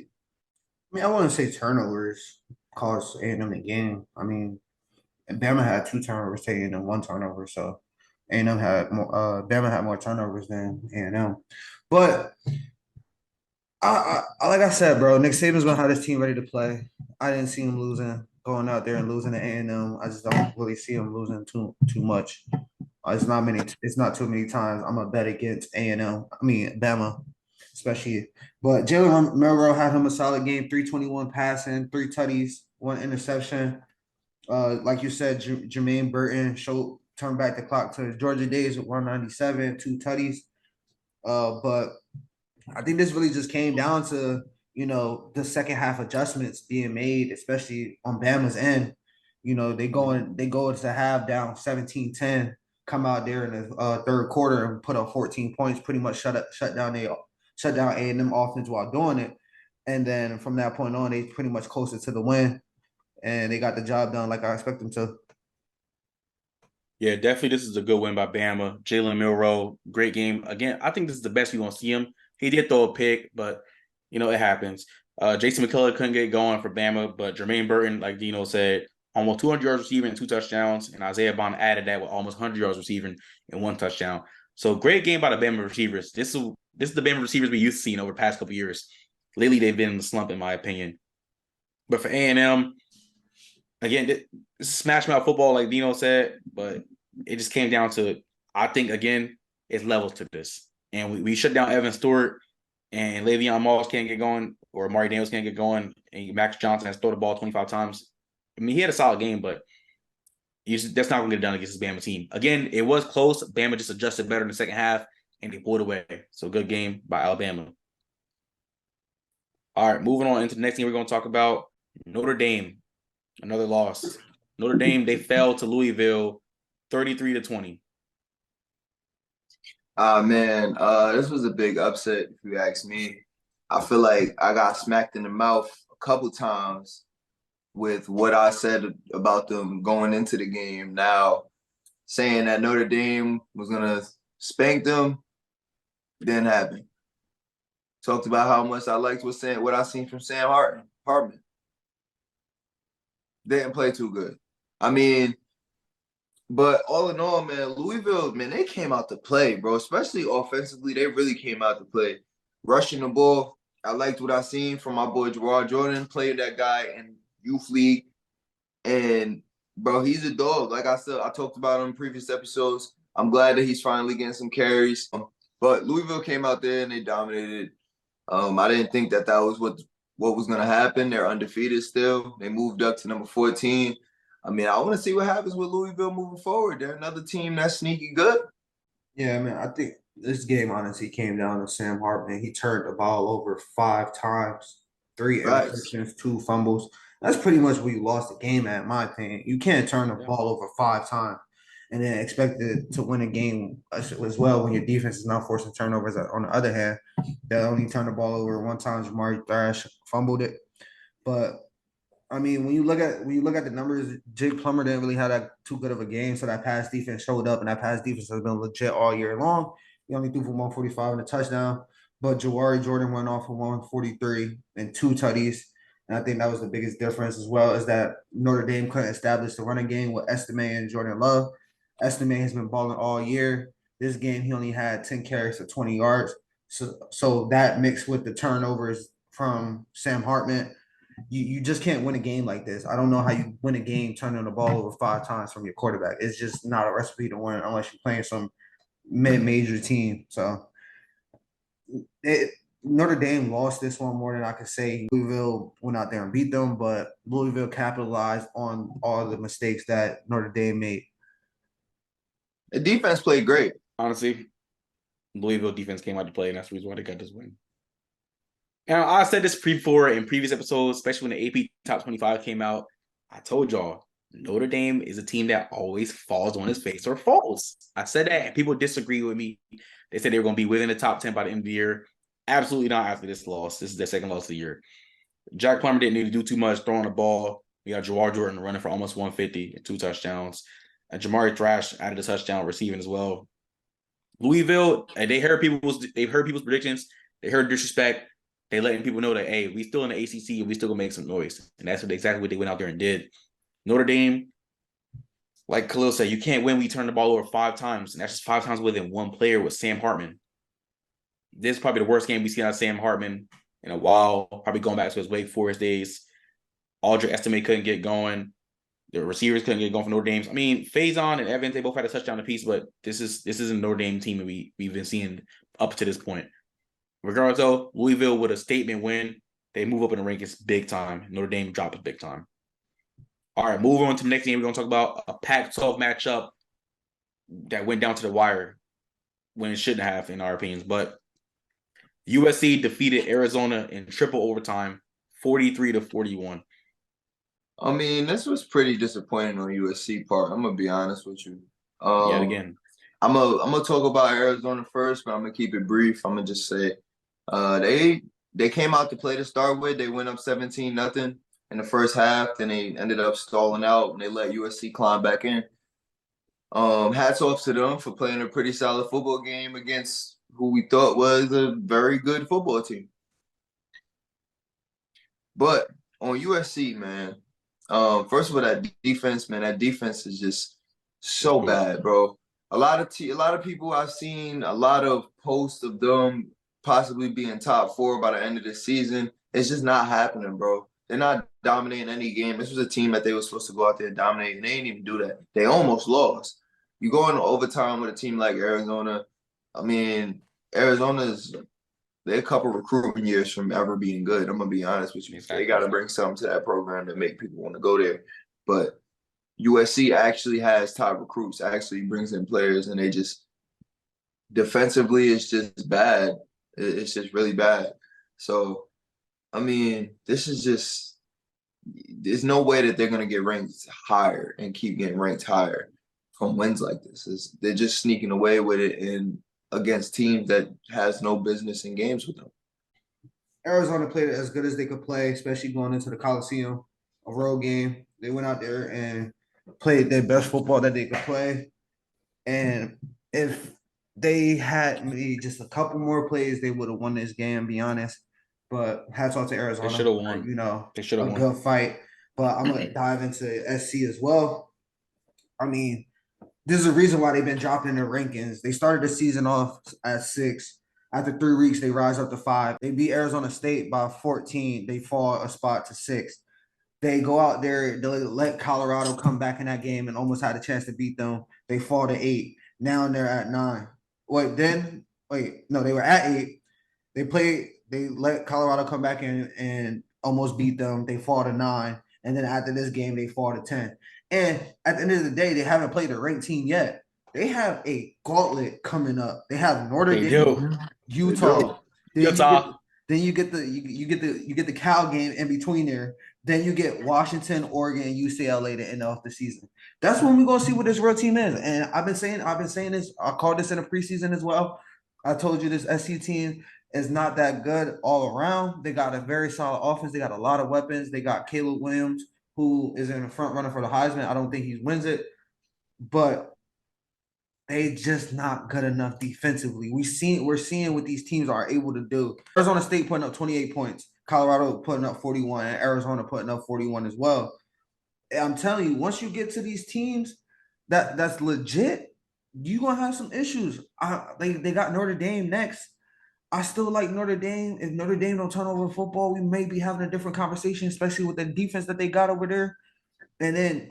I mean, I wouldn't say turnovers cost A&M the game. I mean, Bama had 2 turnovers to A&M 1 turnover, so A&M had more. Bama had more turnovers than A&M, but like I said, bro, Nick Saban's gonna have this team ready to play. I didn't see him losing, going out there and losing to A&M. I just don't really see him losing too much. It's not many. It's not too many times I'm gonna bet against A&M. I mean Bama, especially. But Jalen Milroe had him a solid game. 321 passing, 3 tutties, 1 interception. Like you said, Jermaine Burton turned back the clock to Georgia days with 197, 2 tutties. But I think this really just came down to, the second half adjustments being made, especially on Bama's end. They go to half down 17-10, come out there in the third quarter and put up 14 points, pretty much shut down A&M offense while doing it. And then from that point on, they pretty much closer to the win, and they got the job done like I expect them to. Yeah, definitely. This is a good win by Bama. Jalen Milroe, great game. Again, I think this is the best we're going to see him. He did throw a pick, but, it happens. Jason McCullough couldn't get going for Bama, but Jermaine Burton, like Dino said, almost 200 yards receiving and 2 touchdowns, and Isaiah Bond added that with almost 100 yards receiving and 1 touchdown. So great game by the Bama receivers. This is the Bama receivers we used to seeing over the past couple of years. Lately, they've been in the slump, in my opinion. But for A&M, again, this is smash mouth football, like Dino said, but it just came down to, I think, again, it's levels to this. And we shut down Evan Stewart, and Le'Veon Moss can't get going, or Amari Daniels can't get going, and Max Johnson has thrown the ball 25 times. I mean, he had a solid game, but that's not going to get done against this Bama team. Again, it was close. Bama just adjusted better in the second half, and they pulled away. So good game by Alabama. All right, moving on into the next thing we're going to talk about, Notre Dame, another loss. Notre Dame, they fell to Louisville 33-20. Man, this was a big upset, if you ask me. I feel like I got smacked in the mouth a couple times with what I said about them going into the game. Now, saying that Notre Dame was gonna spank them didn't happen. Talked about how much I liked what I seen from Sam Hartman. Didn't play too good. I mean, but all in all, man, Louisville, man, they came out to play, bro. Especially offensively, they really came out to play. Rushing the ball, I liked what I seen from my boy Gerard Jordan. Played that guy in youth league, and bro, he's a dog. Like I said, I talked about him in previous episodes. I'm glad that he's finally getting some carries. But Louisville came out there and they dominated. I didn't think that was what was going to happen. They're undefeated still. They moved up to number 14. I mean, I want to see what happens with Louisville moving forward. They're another team that's sneaky good. Yeah, man, I think this game honestly came down to Sam Hartman. He turned the ball over 5 times, 3 interceptions, 2 fumbles. That's pretty much where you lost the game at, in my opinion. You can't turn the ball over 5 times and then expect it to win a game as well when your defense is not forcing turnovers. On the other hand, they only turned the ball over 1 time. Jamari Thrash fumbled it. But I mean, when you look at the numbers, Jake Plummer didn't really have that too good of a game, so that pass defense showed up, and that pass defense has been legit all year long. He only threw for 145 and a touchdown, but Jawari Jordan went off for 143 and 2 tutties, and I think that was the biggest difference, as well as that Notre Dame couldn't establish the running game with Estime and Jordan Love. Estime has been balling all year. This game, he only had 10 carries for 20 yards, so that mixed with the turnovers from Sam Hartman. You just can't win a game like this. I don't know how you win a game turning the ball over 5 times from your quarterback. It's just not a recipe to win unless you're playing some mid-major team. So Notre Dame lost this one more than I could say. Louisville went out there and beat them, but Louisville capitalized on all the mistakes that Notre Dame made. The defense played great. Honestly, Louisville defense came out to play, and that's the reason why they got this win. And I said this before in previous episodes, especially when the AP Top 25 came out. I told y'all, Notre Dame is a team that always falls on its face or falls. I said that, and people disagree with me. They said they were going to be within the top 10 by the end of the year. Absolutely not after this loss. This is their second loss of the year. Jack Plummer didn't need to do too much throwing the ball. We got Jawar Jordan running for almost 150 and 2 touchdowns. And Jamari Thrash added a touchdown receiving as well. Louisville, they heard people's predictions. They heard disrespect. They letting people know that, hey, we still in the ACC and we still gonna make some noise. And that's exactly what they went out there and did. Notre Dame, like Khalil said, you can't win when you turn the ball over 5 times. And that's just 5 times within one player with Sam Hartman. This is probably the worst game we've seen out of Sam Hartman in a while, probably going back to his Wake Forest days. Aldrich Estimate couldn't get going. The receivers couldn't get going for Notre Dame. I mean, Faison and Evans, they both had a touchdown apiece, but this is a Notre Dame team that we've been seeing up to this point. Regardless, though, Louisville with a statement win, they move up in the rankings big time. Notre Dame dropped big time. All right, moving on to the next game, we're going to talk about a Pac-12 matchup that went down to the wire when it shouldn't have, in our opinions. But USC defeated Arizona in triple overtime, 43-41. I mean, this was pretty disappointing on USC part. I'm gonna be honest with you. Yet again, I'm gonna talk about Arizona first, but I'm gonna keep it brief. I'm gonna just say, they came out to play to start with. They went up 17-0 in the first half. Then they ended up stalling out and they let USC climb back in. Hats off to them for playing a pretty solid football game against who we thought was a very good football team. But on USC, man, first of all, that defense is just so bad, bro. A lot of people I've seen a lot of posts of them possibly being top 4 by the end of the season. It's just not happening, bro. They're not dominating any game. This was a team that they were supposed to go out there and dominate, and they didn't even do that. They almost lost. You go into overtime with a team like Arizona. I mean, they're a couple recruiting years from ever being good. I'm gonna be honest with you. They got to bring something to that program to make people want to go there. But USC actually has top recruits, actually brings in players, and they just defensively, it's just bad. It's just really bad. So, I mean, there's no way that they're going to get ranked higher and keep getting ranked higher from wins like this. They're just sneaking away with it and against teams that has no business in games with them. Arizona played it as good as they could play, especially going into the Coliseum, a road game. They went out there and played their best football that they could play. And if they had maybe just a couple more plays, they would have won this game, be honest. But hats off to Arizona. They should have won. They should have won. Good fight. But I'm going to dive into SC as well. I mean, this is the reason why they've been dropping in their rankings. They started the season off at 6. After 3 weeks, they rise up to 5. They beat Arizona State by 14. They fall a spot to 6. They go out there, they let Colorado come back in that game and almost had a chance to beat them. They fall to 8. Now they're at 9. They were at 8. They let Colorado come back in and almost beat them. They fall to 9. And then after this game, they fall to 10. And at the end of the day, they haven't played a ranked team yet. They have a gauntlet coming up. They have Notre Dame, Utah. Then you get the Cal game in between there. Then you get Washington, Oregon, and UCLA to end off the season. That's when we're gonna see what this real team is. And I've been saying this. I called this in the preseason as well. I told you this SC team is not that good all around. They got a very solid offense. They got a lot of weapons. They got Caleb Williams, who is in the front runner for the Heisman. I don't think he wins it, but they just not good enough defensively. We're seeing what these teams are able to do. Arizona State putting up 28 points, Colorado putting up 41, and Arizona putting up 41 as well. And I'm telling you, once you get to these teams that's legit, you're gonna have some issues. They got Notre Dame next. I still like Notre Dame. If Notre Dame don't turn over football, we may be having a different conversation, especially with the defense that they got over there. And then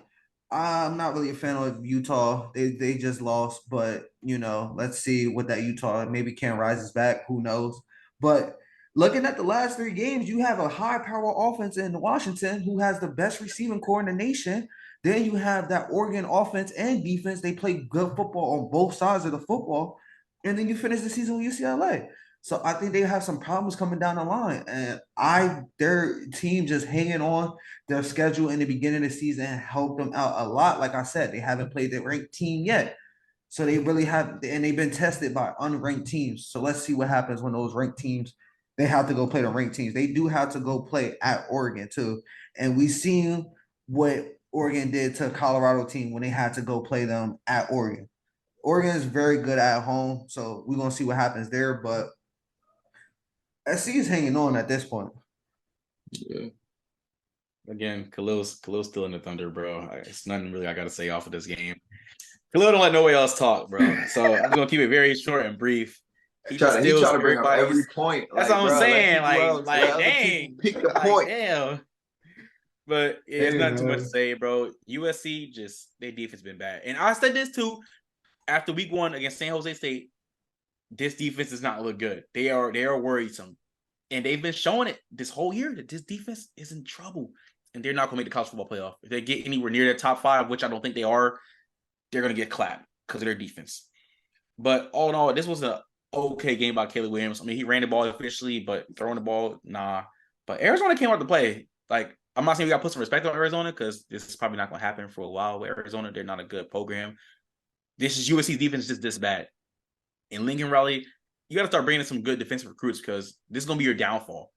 I'm not really a fan of Utah. They just lost, but let's see what that Utah maybe can rises back. Who knows? But looking at the last 3 games, you have a high-power offense in Washington who has the best receiving core in the nation. Then you have that Oregon offense and defense. They play good football on both sides of the football. And then you finish the season with UCLA. So I think they have some problems coming down the line. And their team just hanging on their schedule in the beginning of the season helped them out a lot. Like I said, they haven't played the ranked team yet. So they really have, and they've been tested by unranked teams. So let's see what happens when those ranked teams, they have to go play the ranked teams. They do have to go play at Oregon too. And we've seen what Oregon did to a Colorado team when they had to go play them at Oregon. Oregon is very good at home. So we're going to see what happens there. But SC is hanging on at this point. Yeah. Again, Khalil's still in the Thunder, bro. It's nothing really I got to say off of this game. Khalil don't let nobody else talk, bro. So I'm gonna keep it very short and brief. He just He steals try to bring up every everybody's. point. That's Like, what I'm bro, let saying. people else, let Like, other people dang, pick the like, point. damn. But it's Hey, not too much to man. say, bro. USC just their defense been bad, and I said this too after week 1 against San Jose State. This defense does not look good. They are worrisome, and they've been showing it this whole year that this defense is in trouble, and they're not going to make the college football playoff. If they get anywhere near the top 5, which I don't think they are, they're going to get clapped because of their defense. But all in all, this was an okay game by Caleb Williams. I mean, he ran the ball efficiently, but throwing the ball, nah. But Arizona came out to play. Like, I'm not saying we got to put some respect on Arizona because this is probably not going to happen for a while with Arizona. They're not a good program. This is USC's defense just this bad. In Lincoln Riley, you got to start bringing some good defensive recruits because this is going to be your downfall.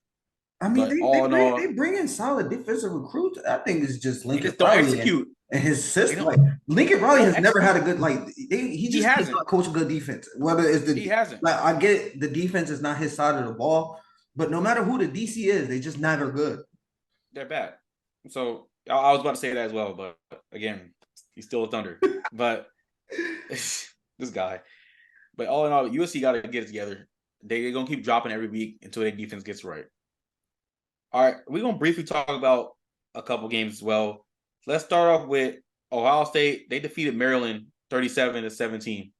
I mean, But all in all, they bring in solid defensive recruits. I think it's just they Lincoln just don't Riley execute. and his They system. don't, Like Lincoln Riley don't has never had a execute. good he just hasn't. cannot coach a good defense. Whether it's He hasn't. like I get the defense is not his side of the ball, but no matter who the DC is, they just never good. They're bad. So I was about to say that as well, but again, he's still a Thunder. But this guy. But all in all, USC got to get it together. They're going to keep dropping every week until their defense gets right. All right, we're going to briefly talk about a couple games as well. Let's start off with Ohio State. They defeated Maryland 37-17.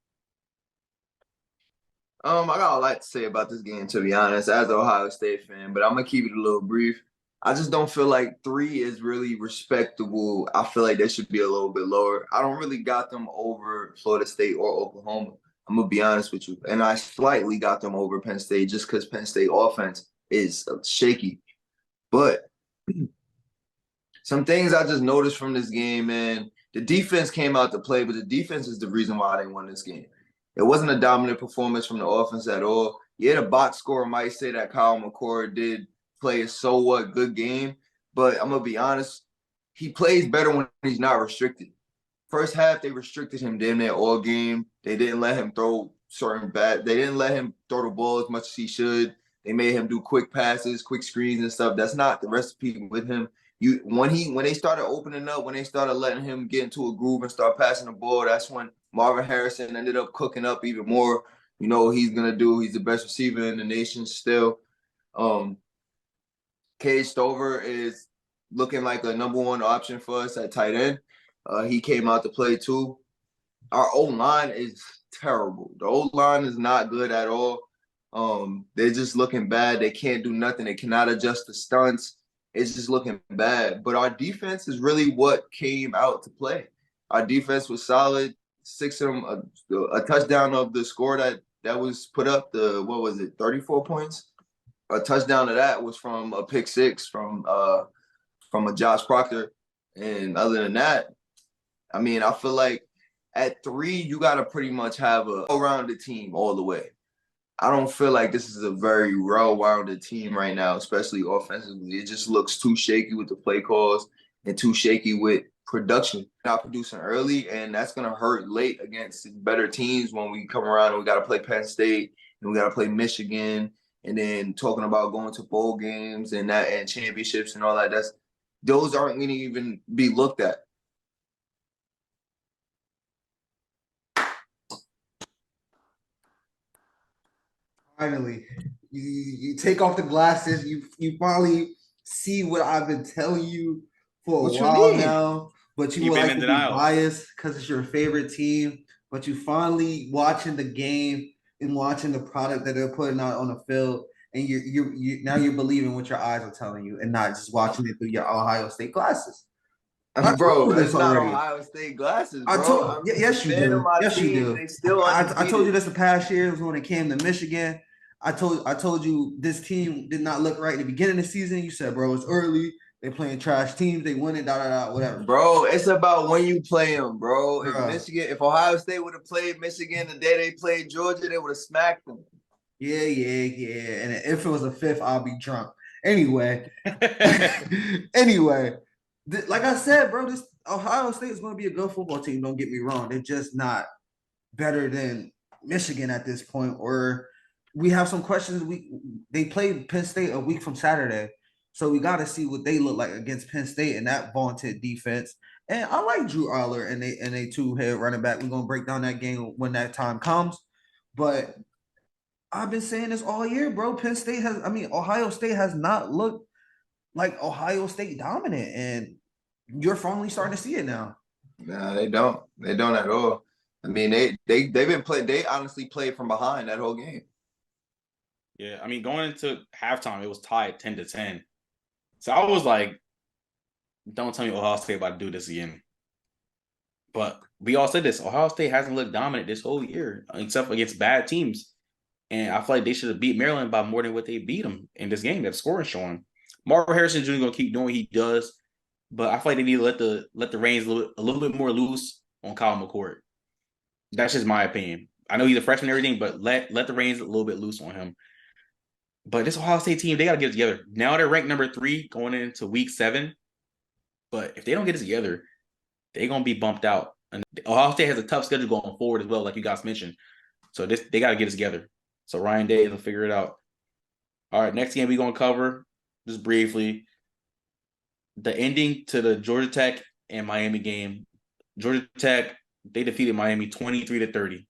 I got a lot to say about this game, to be honest, as an Ohio State fan, but I'm gonna keep it a little brief. I just don't feel like 3 is really respectable. I feel like they should be a little bit lower. I don't really got them over Florida State or Oklahoma. I'm gonna be honest with you, and I slightly got them over Penn State just because Penn State offense is shaky. But some things I just noticed from this game, man. The defense came out to play, but the defense is the reason why they won this game. It wasn't a dominant performance from the offense at all. Yeah, the box score might say that Kyle McCord did play a so what good game, but I'm gonna be honest, he plays better when he's not restricted. First half, they restricted him damn near all game. They didn't let him throw they didn't let him throw the ball as much as he should. They made him do quick passes, quick screens and stuff. That's not the recipe with him. When they started opening up, when they started letting him get into a groove and start passing the ball, that's when Marvin Harrison ended up cooking up even more. You know what he's gonna do. He's the best receiver in the nation still. Cade Stover is looking like a number 1 option for us at tight end. He came out to play too. Our O-line is terrible. The O-line is not good at all. They're just looking bad. They can't do nothing. They cannot adjust the stunts. It's just looking bad. But our defense is really what came out to play. Our defense was solid. 6 of them, a touchdown of the score that was put up, 34 points? A touchdown of that was from a pick 6 from a Josh Proctor. And other than that, I mean, I feel like at 3, you got to pretty much have a well-rounded team all the way. I don't feel like this is a very well-rounded team right now, especially offensively. It just looks too shaky with the play calls and too shaky with production. Not producing early, and that's going to hurt late against better teams when we come around and we got to play Penn State and we got to play Michigan, and then talking about going to bowl games and championships and all that. Those aren't going to even be looked at. Finally, you take off the glasses. You finally see what I've been telling you for a while now. But you like to be biased because it's your favorite team. But you finally watching the game and watching the product that they're putting out on the field, and you now you're believing what your eyes are telling you, and not just watching it through your Ohio State glasses. Bro, it's not Ohio State glasses, bro. Yes, you do. Yes, you do. I told you this the past years when it came to Michigan. I told you this team did not look right in the beginning of the season. You said, bro, it's early. They're playing trash teams. They win it, whatever. Bro, it's about when you play them, bro. If Ohio State would have played Michigan the day they played Georgia, they would have smacked them. Yeah. And if it was a 5th, I'll be drunk. Anyway, like I said, bro, this Ohio State is going to be a good football team. Don't get me wrong. They're just not better than Michigan at this point or we have some questions. They played Penn State a week from Saturday, so we got to see what they look like against Penn State and that vaunted defense. And I like Drew Aller and they two-head running back. We're gonna break down that game when that time comes. But I've been saying this all year, bro. Ohio State has not looked like Ohio State dominant, and you're finally starting to see it now. Nah, they don't. They don't at all. I mean, they've been playing. They honestly played from behind that whole game. Yeah, I mean, going into halftime, it was tied 10-10. So I was like, don't tell me Ohio State about to do this again. But we all said this. Ohio State hasn't looked dominant this whole year, except against bad teams. And I feel like they should have beat Maryland by more than what they beat them in this game. That scoring showing. Marvin Harrison Jr. gonna keep doing what he does, but I feel like they need to let the reins a little bit more loose on Kyle McCord. That's just my opinion. I know he's a freshman and everything, but let the reins a little bit loose on him. But this Ohio State team, they got to get it together. Now they're ranked number 3 going into week 7. But if they don't get it together, they're going to be bumped out. And Ohio State has a tough schedule going forward as well, like you guys mentioned. So they got to get it together. So Ryan Day will figure it out. All right, next game we're going to cover, just briefly, the ending to the Georgia Tech and Miami game. Georgia Tech, they defeated Miami 23-30.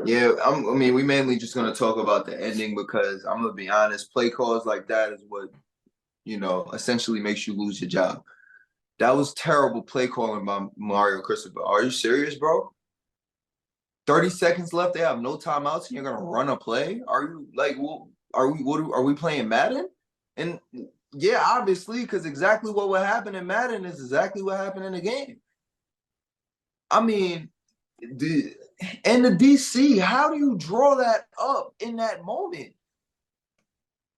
Yeah, we mainly just gonna talk about the ending because I'm gonna be honest, play calls like that is what essentially makes you lose your job. That was terrible play calling by Mario Cristobal. Are you serious, bro? 30 seconds left. They have no timeouts, and you're gonna run a play. Are you like, are we playing Madden? And yeah, obviously, because exactly what would happen in Madden is exactly what happened in the game. I mean, and the DC, how do you draw that up in that moment?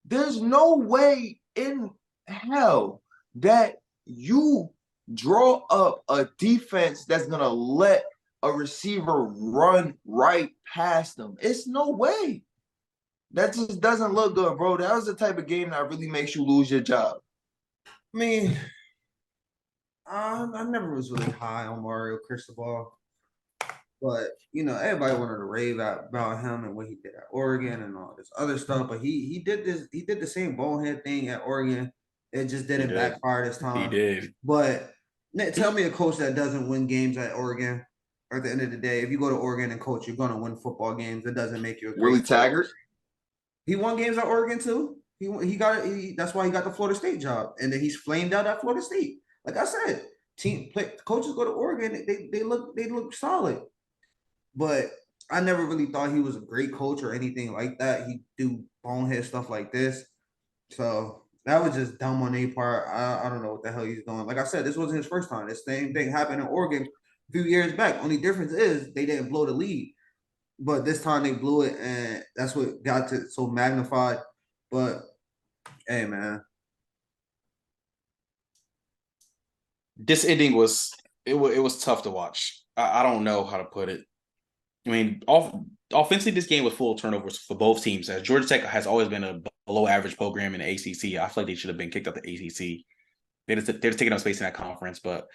There's no way in hell that you draw up a defense that's going to let a receiver run right past them. It's no way. That just doesn't look good, bro. That was the type of game that really makes you lose your job. I mean, I never was really high on Mario Cristobal. But everybody wanted to rave about him and what he did at Oregon and all this other stuff. But he did the same bonehead thing at Oregon. It just didn't backfire this time. He did. But tell me a coach that doesn't win games at Oregon. Or at the end of the day, if you go to Oregon and coach, you're gonna win football games. It doesn't make you a great Willie Taggart. He won games at Oregon too. That's why he got the Florida State job, and then he's flamed out at Florida State. Like I said, coaches go to Oregon, they look solid. But I never really thought he was a great coach or anything like that. He do bonehead stuff like this. So that was just dumb on their part. I don't know what the hell he's doing. Like I said, this wasn't his first time. The same thing happened in Oregon a few years back. Only difference is they didn't blow the lead. But this time they blew it, and that's what got it so magnified. But, hey, man. This ending was tough to watch. I don't know how to put it. I mean, offensively, this game was full of turnovers for both teams. As Georgia Tech has always been a below-average program in the ACC, I feel like they should have been kicked out the ACC. They're just taking up space in that conference. But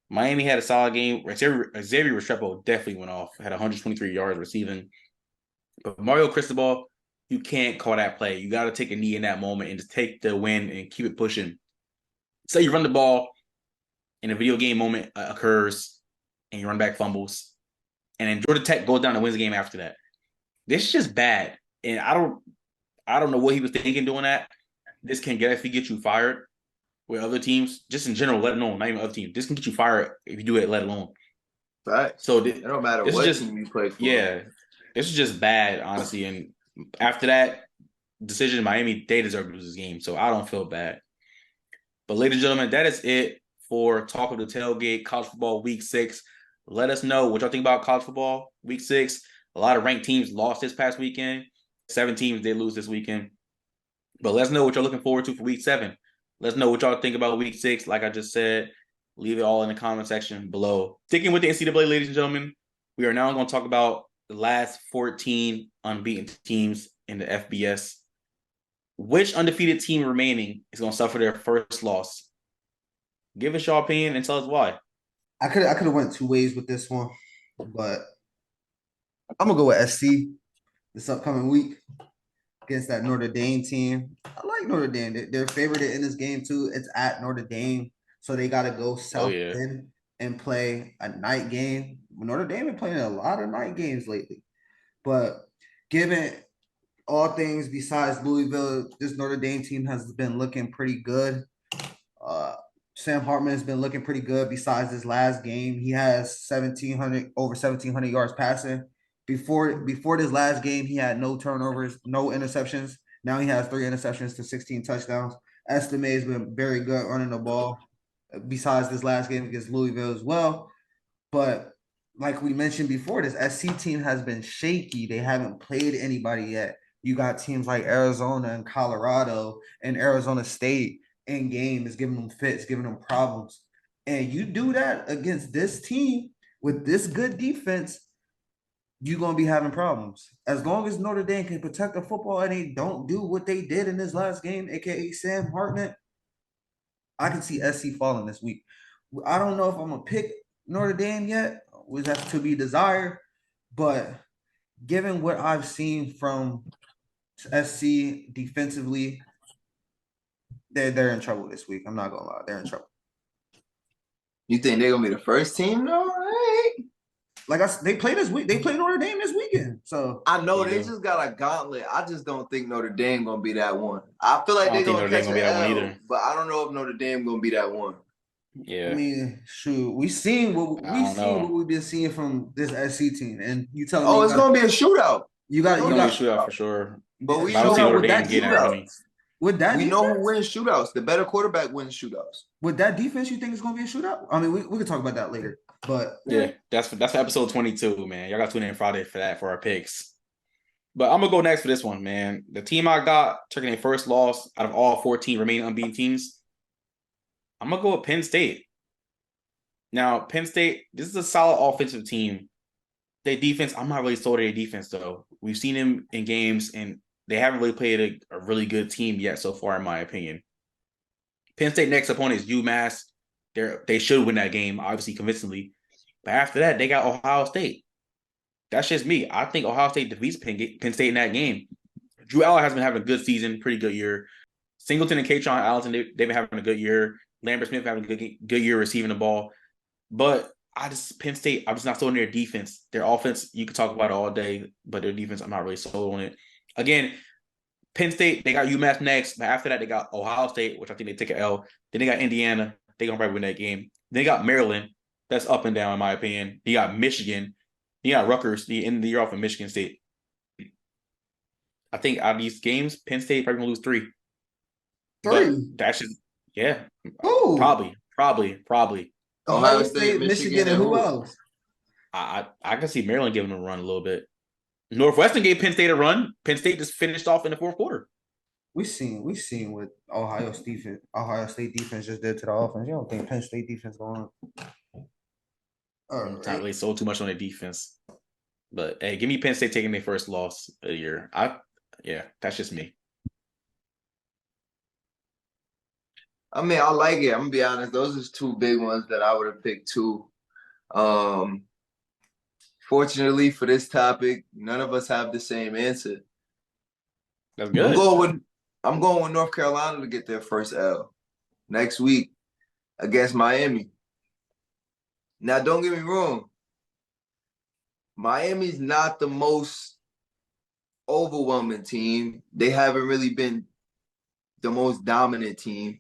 Miami had a solid game. Xavier Restrepo definitely went off, had 123 yards receiving. But Mario Cristobal, you can't call that play. You got to take a knee in that moment and just take the win and keep it pushing. Say you run the ball, and a video game moment occurs, and your run back fumbles. And then Georgia Tech goes down and wins the game after that. This is just bad. And I don't know what he was thinking doing that. This can get you fired with other teams, just in general, let alone, not even other teams. This can get you fired if you do it, let alone. Right. So it don't matter what team you play for. Yeah. This is just bad, honestly. And after that decision, Miami, they deserve to lose this game. So I don't feel bad. But ladies and gentlemen, that is it for Talk of the Tailgate, College Football Week 6. Let us know what y'all think about college football week 6. A lot of ranked teams lost this past weekend. 7 teams did lose this weekend. But let us know what y'all looking forward to for week 7. Let us know what y'all think about week 6. Like I just said, leave it all in the comment section below. Sticking with the NCAA, ladies and gentlemen, we are now going to talk about the last 14 unbeaten teams in the FBS. Which undefeated team remaining is going to suffer their first loss? Give us your opinion and tell us why. I could have went 2 ways with this one, but I'm gonna go with SC. this upcoming week against that Notre Dame team. I like Notre Dame. They're favored in this game too. It's at Notre Dame, so they got to go South Bend and play a night game. Notre Dame been playing a lot of night games lately, but given all things besides Louisville, this Notre Dame team has been looking pretty good. Sam Hartman has been looking pretty good. Besides this last game, he has over 1,700 yards passing. Before this last game, he had no turnovers, no interceptions. Now he has 3 interceptions to 16 touchdowns. Estime has been very good running the ball. Besides this last game against Louisville as well, but like we mentioned before, this SC team has been shaky. They haven't played anybody yet. You got teams like Arizona and Colorado and Arizona State in game is giving them fits, giving them problems. And you do that against this team with this good defense, you're going to be having problems. As long as Notre Dame can protect the football and they don't do what they did in this last game, a.k.a. Sam Hartman, I can see SC falling this week. I don't know if I'm going to pick Notre Dame yet, which has to be desired, but given what I've seen from SC defensively, they're in trouble this week. I'm not gonna lie, they're in trouble. You think they're gonna be the first team? No, right? Like they play this week. They play Notre Dame this weekend. So I know they just got a gauntlet. I just don't think Notre Dame gonna be that one. I feel like they're gonna catch an L, but I don't know if Notre Dame gonna be that one. Yeah, I mean, shoot, we've seen what we've been seeing from this SC team, and you tell me, it's gonna be a shootout. You got be a shootout for sure. But we know know Notre Dame getting our money. With that, we know who wins shootouts. The better quarterback wins shootouts. With that defense, you think it's gonna be a shootout? I mean, we can talk about that later. But yeah, that's for episode 22, man. Y'all got to tune in Friday for that for our picks. But I'm gonna go next for this one, man. The team I got taking their first loss out of all 14 remaining unbeaten teams. I'm gonna go with Penn State. Now, Penn State, this is a solid offensive team. Their defense, I'm not really sold on their defense though. We've seen them in games, and they haven't really played a really good team yet so far, in my opinion. Penn State next opponent is UMass. They should win that game, obviously, convincingly. But after that, they got Ohio State. That's just me. I think Ohio State defeats Penn State in that game. Drew Allen has been having a good season, pretty good year. Singleton and Katron Allison, they've been having a good year. Lambert Smith having a good year receiving the ball. But Penn State, I'm just not sold on their defense. Their offense, you could talk about it all day, but their defense, I'm not really sold on it. Again, Penn State, they got UMass next, but after that, they got Ohio State, which I think they take an L. Then they got Indiana. They're going to probably win that game. Then they got Maryland. That's up and down, in my opinion. You got Michigan. You got Rutgers, the end of the year off in Michigan State. I think out of these games, Penn State probably going to lose 3. 3? But that's just, yeah. Ooh. Probably. Ohio State, Michigan, and who else? I can see Maryland giving them a run a little bit. Northwestern gave Penn State a run. Penn State just finished off in the fourth quarter. We've seen what Ohio State defense just did to the offense. You don't think Penn State defense going? I'm not really sold too much on their defense, but hey, give me Penn State taking their first loss of the year. That's just me. I mean, I like it. I'm gonna be honest; those are 2 big ones that I would have picked too. Fortunately for this topic, none of us have the same answer. That's good. I'm going with North Carolina to get their first L next week against Miami. Now, don't get me wrong. Miami's not the most overwhelming team. They haven't really been the most dominant team.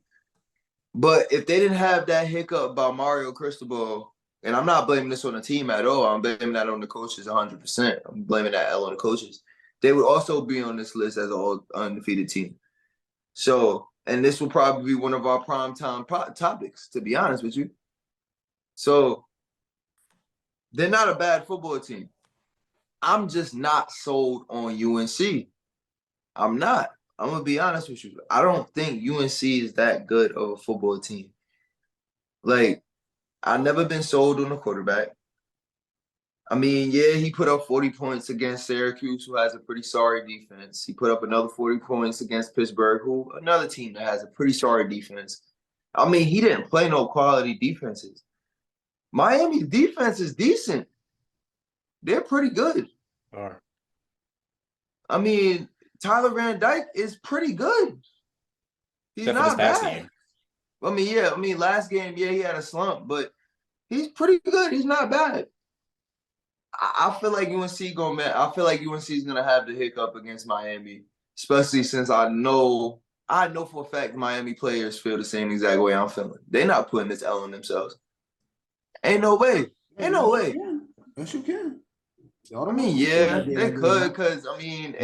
But if they didn't have that hiccup about Mario Cristobal, and I'm not blaming this on the team at all. I'm blaming that on the coaches 100%. I'm blaming that L on the coaches. They would also be on this list as an undefeated team. So, and this will probably be one of our primetime topics, to be honest with you. So, they're not a bad football team. I'm just not sold on UNC. I'm not. I'm going to be honest with you. I don't think UNC is that good of a football team. Like, I've never been sold on a quarterback. I mean, yeah, he put up 40 points against Syracuse, who has a pretty sorry defense. He put up another 40 points against Pittsburgh, who another team that has a pretty sorry defense. I mean, he didn't play no quality defenses. Miami's defense is decent. They're pretty good. All right. I mean, Tyler Van Dyke is pretty good. He's Except for this not past bad. game. I mean, last game, yeah, he had a slump, but he's pretty good. He's not bad. I feel like UNC going, man. I feel like UNC is gonna have the hiccup against Miami, especially since I know for a fact Miami players feel the same exact way I'm feeling. They're not putting this L on themselves. Ain't no way. Ain't no way. Yes, you can. I mean, yeah, they could, cause I mean,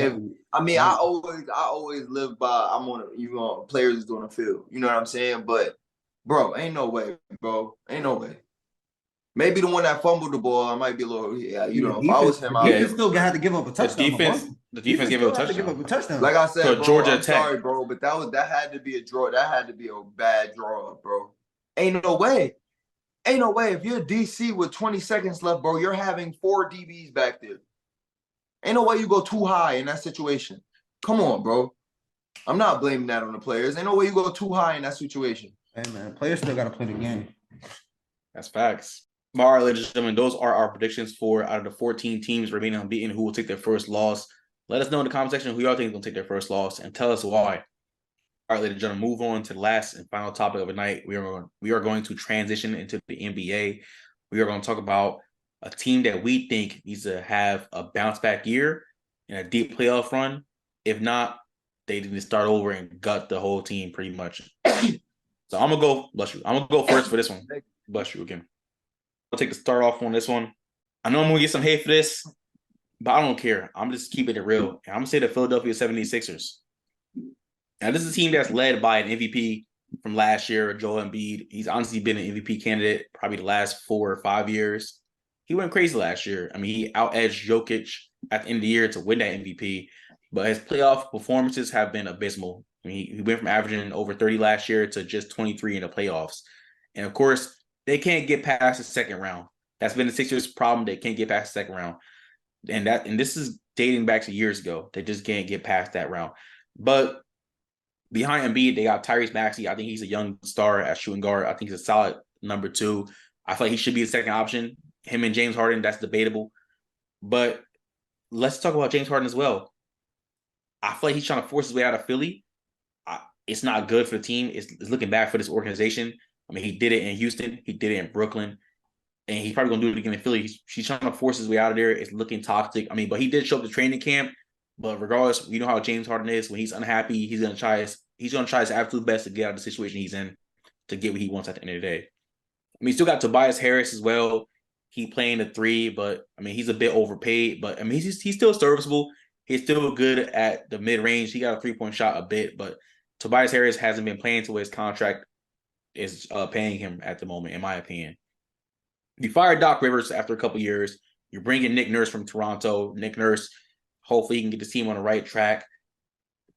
I always live by players is doing the field. You know what I'm saying? But bro, ain't no way, bro. Ain't no way. Maybe the one that fumbled the ball, I might be a little, if I was him, he still had to give up a touchdown. The defense gave up a touchdown. Give up a touchdown. Like I said, So bro, Georgia I'm Tech. sorry, bro, but that had to be a draw. That had to be a bad draw, bro. Ain't no way. Ain't no way. If you're DC with 20 seconds left, bro, you're having 4 DBs back there. Ain't no way you go too high in that situation. Come on, bro. I'm not blaming that on the players. Ain't no way you go too high in that situation. Hey, man, players still got to play the game. That's facts. All right, ladies and gentlemen, those are our predictions for out of the 14 teams remaining unbeaten who will take their first loss. Let us know in the comment section who y'all think is going to take their first loss and tell us why. All right, ladies and gentlemen, move on to the last and final topic of the night. We are going to transition into the NBA. We are going to talk about a team that we think needs to have a bounce back year and a deep playoff run. If not, they need to start over and gut the whole team pretty much. So I'm gonna go. Bless you. I'm gonna go first for this one. Bless you again. I'll take the start off on this one. I know I'm gonna get some hate for this, but I don't care. I'm just keeping it real. And I'm gonna say the Philadelphia 76ers. Now, this is a team that's led by an MVP from last year, Joel Embiid. He's honestly been an MVP candidate probably the last 4 or 5 years. He went crazy last year. I mean, he out-edged Jokic at the end of the year to win that MVP, but his playoff performances have been abysmal. I mean, he went from averaging over 30 last year to just 23 in the playoffs. And of course, they can't get past the second round. That's been the Sixers' problem. They can't get past the second round. And this is dating back to years ago. They just can't get past that round. But behind Embiid, they got Tyrese Maxey. I think he's a young star at shooting guard. I think he's a solid number 2. I feel like he should be the second option. Him and James Harden, that's debatable. But let's talk about James Harden as well. I feel like he's trying to force his way out of Philly. It's not good for the team. It's looking bad for this organization. I mean, he did it in Houston. He did it in Brooklyn. And he's probably going to do it again in Philly. He's trying to force his way out of there. It's looking toxic. I mean, but he did show up to training camp. But regardless, we know how James Harden is. When he's unhappy, he's going to try his absolute best to get out of the situation he's in to get what he wants at the end of the day. I mean, he still got Tobias Harris as well. He playing the 3, but I mean, he's a bit overpaid. But I mean, he's still serviceable. He's still good at the mid-range. He got a 3-point shot a bit, but Tobias Harris hasn't been playing to what his contract is paying him at the moment, in my opinion. You fired Doc Rivers after a couple years. You're bringing Nick Nurse from Toronto. Nick Nurse, hopefully, he can get the team on the right track.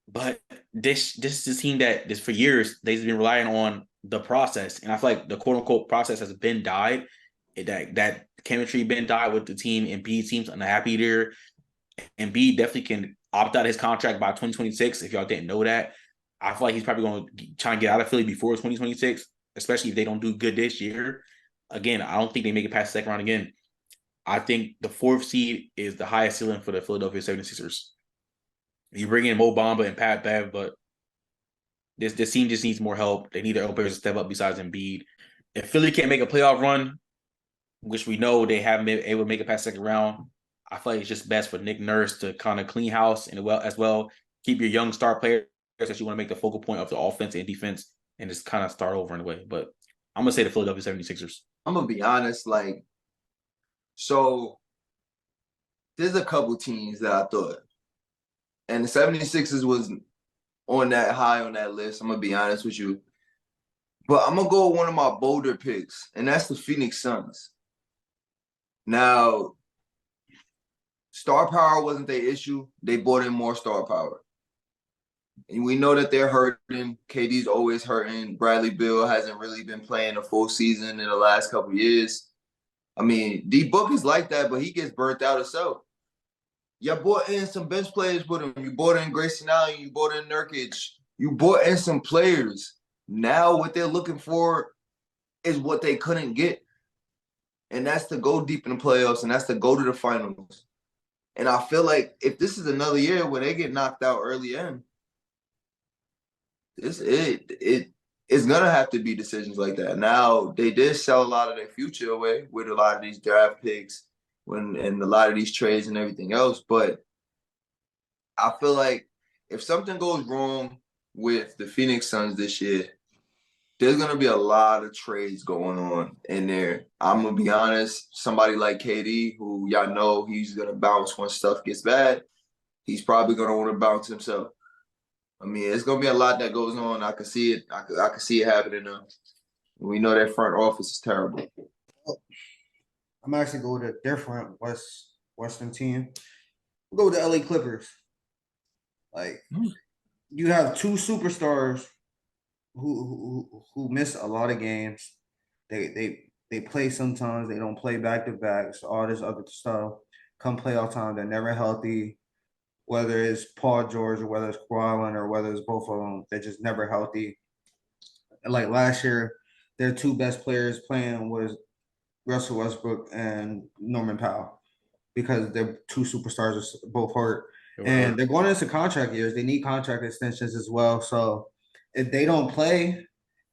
But this is a team that for years they've been relying on the process, and I feel like the quote unquote process has been died. That chemistry been died with the team. Embiid seems unhappy there. Embiid definitely can opt out of his contract by 2026. If y'all didn't know that, I feel like he's probably going to try and get out of Philly before 2026, especially if they don't do good this year. Again, I don't think they make it past the second round again. I think the 4th seed is the highest ceiling for the Philadelphia 76ers. You bring in Mo Bamba and Pat Bev, but this team just needs more help. They need their own players to step up besides Embiid. If Philly can't make a playoff run, which we know they haven't been able to make it past second round, I feel like it's just best for Nick Nurse to kind of clean house and as well keep your young star players that you want to make the focal point of the offense and defense and just kind of start over in a way. But I'm going to say the Philadelphia 76ers. I'm going to be honest, so there's a couple teams that I thought. And the 76ers was high on that list. I'm going to be honest with you. But I'm going to go with one of my bolder picks, and that's the Phoenix Suns. Now, star power wasn't their issue. They brought in more star power. And we know that they're hurting. KD's always hurting. Bradley Beal hasn't really been playing a full season in the last couple of years. I mean, D-Book is like that, but he gets burnt out himself. You brought in some bench players with him. You brought in Grayson Allen. You brought in Nurkic. You brought in some players. Now what they're looking for is what they couldn't get. And that's to go deep in the playoffs, and that's to go to the finals. And I feel like if this is another year where they get knocked out early in, it's gonna have to be decisions like that. Now they did sell a lot of their future away with a lot of these draft picks and a lot of these trades and everything else. But I feel like if something goes wrong with the Phoenix Suns this year, there's gonna be a lot of trades going on in there. I'm gonna be honest, somebody like KD, who y'all know he's gonna bounce when stuff gets bad, he's probably gonna want to bounce himself. I mean, it's gonna be a lot that goes on. I can see it. I can see it happening now. We know that front office is terrible. I'm actually going with a different Western team. We'll go with the LA Clippers. Like you have two superstars who miss a lot of games. They play sometimes. They don't play back to backs. All this other stuff. Come playoff time, they're never healthy. Whether it's Paul George or whether it's Kawhi Leonard or whether it's both of them, they're just never healthy. Like last year, their two best players playing was Russell Westbrook and Norman Powell because their two superstars are both hurt. And they're going into contract years. They need contract extensions as well. So if they don't play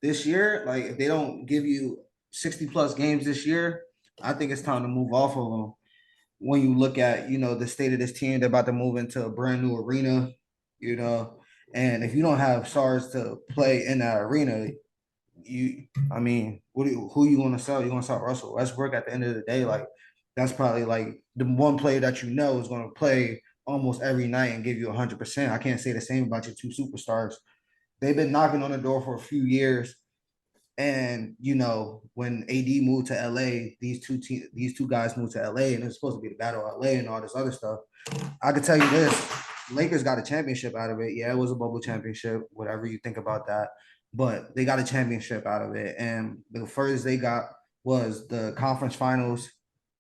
this year, like if they don't give you 60 plus games this year, I think it's time to move off of them. When you look at, the state of this team, they're about to move into a brand new arena, and if you don't have stars to play in that arena, who you want to sell? You want to sell Russell Westbrook at the end of the day? Like, that's probably like the one player that is going to play almost every night and give you 100%. I can't say the same about your two superstars. They've been knocking on the door for a few years. And when AD moved to LA, these two guys moved to LA, and it's supposed to be the battle of LA and all this other stuff. I could tell you this: Lakers got a championship out of it. Yeah, it was a bubble championship, whatever you think about that, but they got a championship out of it. And the furthest they got was the conference finals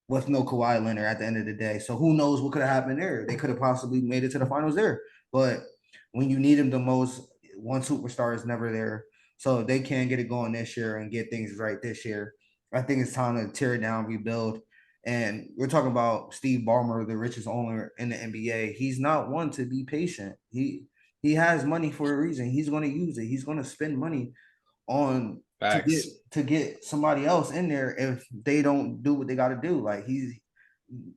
with no Kawhi Leonard at the end of the day. So who knows what could have happened there? They could have possibly made it to the finals there, but when you need them the most, one superstar is never there. So if they can get it going this year and get things right this year, I think it's time to tear it down, rebuild. And we're talking about Steve Ballmer, the richest owner in the NBA. He's not one to be patient. He has money for a reason. He's going to use it. He's going to spend money on to get somebody else in there if they don't do what they got to do. Like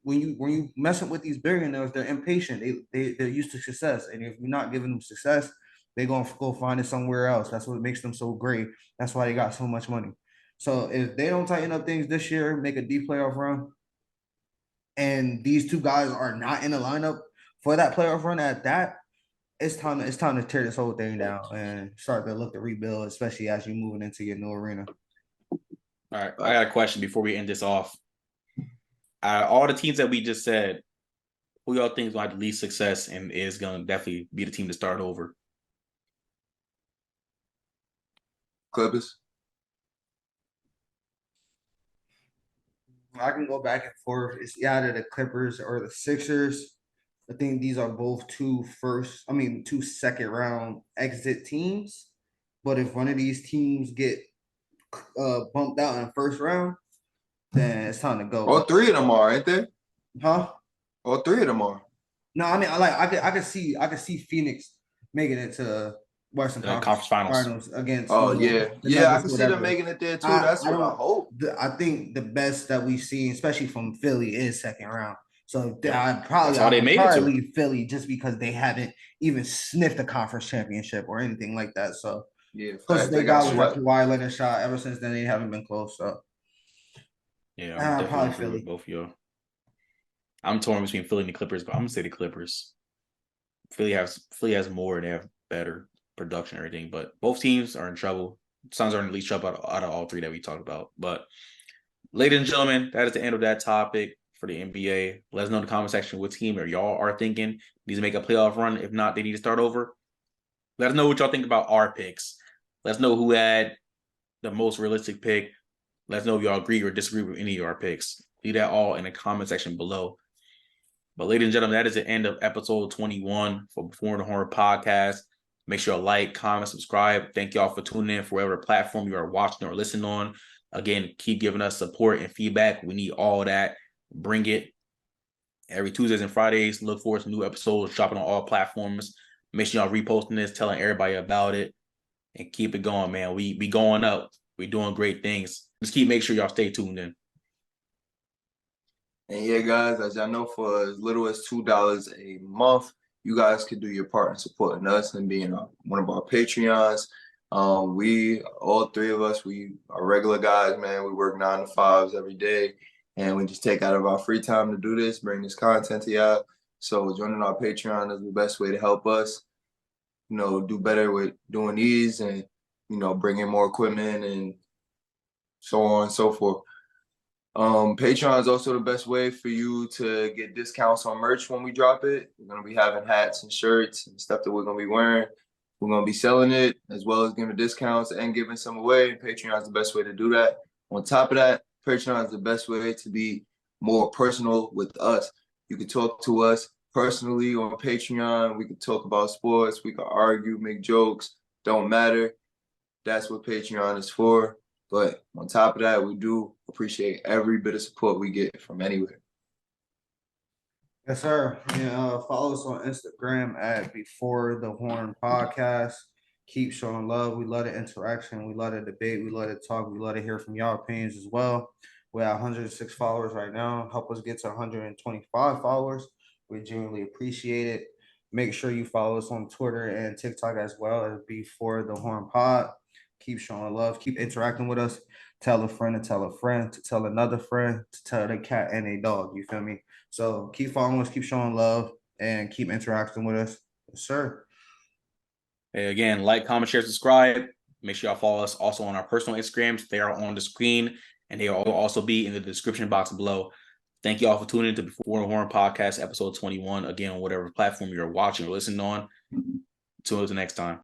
when you messing with these billionaires, they're impatient. They're used to success, and if you're not giving them success, they're gonna go find it somewhere else. That's what makes them so great. That's why they got so much money. So if they don't tighten up things this year, make a deep playoff run, and these two guys are not in the lineup for that playoff run at that, it's time to tear this whole thing down and start to look to rebuild, especially as you're moving into your new arena. All right, I got a question before we end this off. All the teams that we just said, who y'all think is going to have the least success and is going to definitely be the team to start over? Clippers. I can go back and forth. It's either the Clippers or the Sixers. I think these are both two second round exit teams. But if one of these teams get bumped out in the first round, then it's time to go. All three of them are, ain't they? Huh? All three of them are. No, I mean, I could see Phoenix making it to Western Conference Finals against. Oh yeah, I can see them making it there too. That's what I hope. I think the best that we've seen, especially from Philly, is second round. So I probably leave Philly just because they haven't even sniffed a conference championship or anything like that. So yeah, plus they got with Kawhi Leonard shot. Ever since then, they haven't been close. So yeah, I'm probably Philly. Both of y'all. I'm torn between Philly and the Clippers, but I'm gonna say the Clippers. Philly has more and they have better production and everything, but both teams are in trouble. Suns are in the least trouble out of all three that we talked about. But ladies and gentlemen, that is the end of that topic for the NBA. Let us know in the comment section what team or y'all are thinking needs to make a playoff run. If not, they need to start over. Let us know what y'all think about our picks. Let us know who had the most realistic pick. Let us know if y'all agree or disagree with any of our picks. Leave that all in the comment section below. But ladies and gentlemen, that is the end of episode 21 for Before the Horror podcast. Make sure to like, comment, subscribe. Thank y'all for tuning in for whatever platform you are watching or listening on. Again, keep giving us support and feedback. We need all that. Bring it. every Tuesdays and Fridays. Look forward to new episodes dropping on all platforms. Make sure y'all reposting this, telling everybody about it, and keep it going, man. We going up. We doing great things. Just make sure y'all stay tuned in. And yeah, guys, as y'all know, for as little as $2 a month, you guys can do your part in supporting us and being one of our Patreons. We, all three of us, we are regular guys, man. We work 9 to 5s every day, and we just take out of our free time to do this, bring this content to y'all. So joining our Patreon is the best way to help us, do better with doing these and, bring in more equipment and so on and so forth. Patreon is also the best way for you to get discounts on merch when we drop it. We're going to be having hats and shirts and stuff that we're going to be wearing. We're going to be selling it as well as giving discounts and giving some away. Patreon is the best way to do that. On top of that, Patreon is the best way to be more personal with us. You can talk to us personally on Patreon. We can talk about sports. We can argue, make jokes. Don't matter. That's what Patreon is for. But on top of that, we do appreciate every bit of support we get from anywhere. Yes, sir. Yeah, follow us on Instagram at Before the Horn Podcast. Keep showing love. We love the interaction. We love the debate. We love to talk. We love to hear from y'all opinions as well. We have 106 followers right now. Help us get to 125 followers. We genuinely appreciate it. Make sure you follow us on Twitter and TikTok as well as Before the Horn Pod. Keep showing love. Keep interacting with us. Tell a friend to tell a friend to tell another friend to tell the cat and a dog. You feel me? So keep following us, keep showing love, and keep interacting with us. Yes, sir. Hey, again, like, comment, share, subscribe. Make sure y'all follow us also on our personal Instagrams. They are on the screen, and they will also be in the description box below. Thank you all for tuning in to Before the Horn Podcast, episode 21. Again, on whatever platform you're watching or listening on. Until the next time.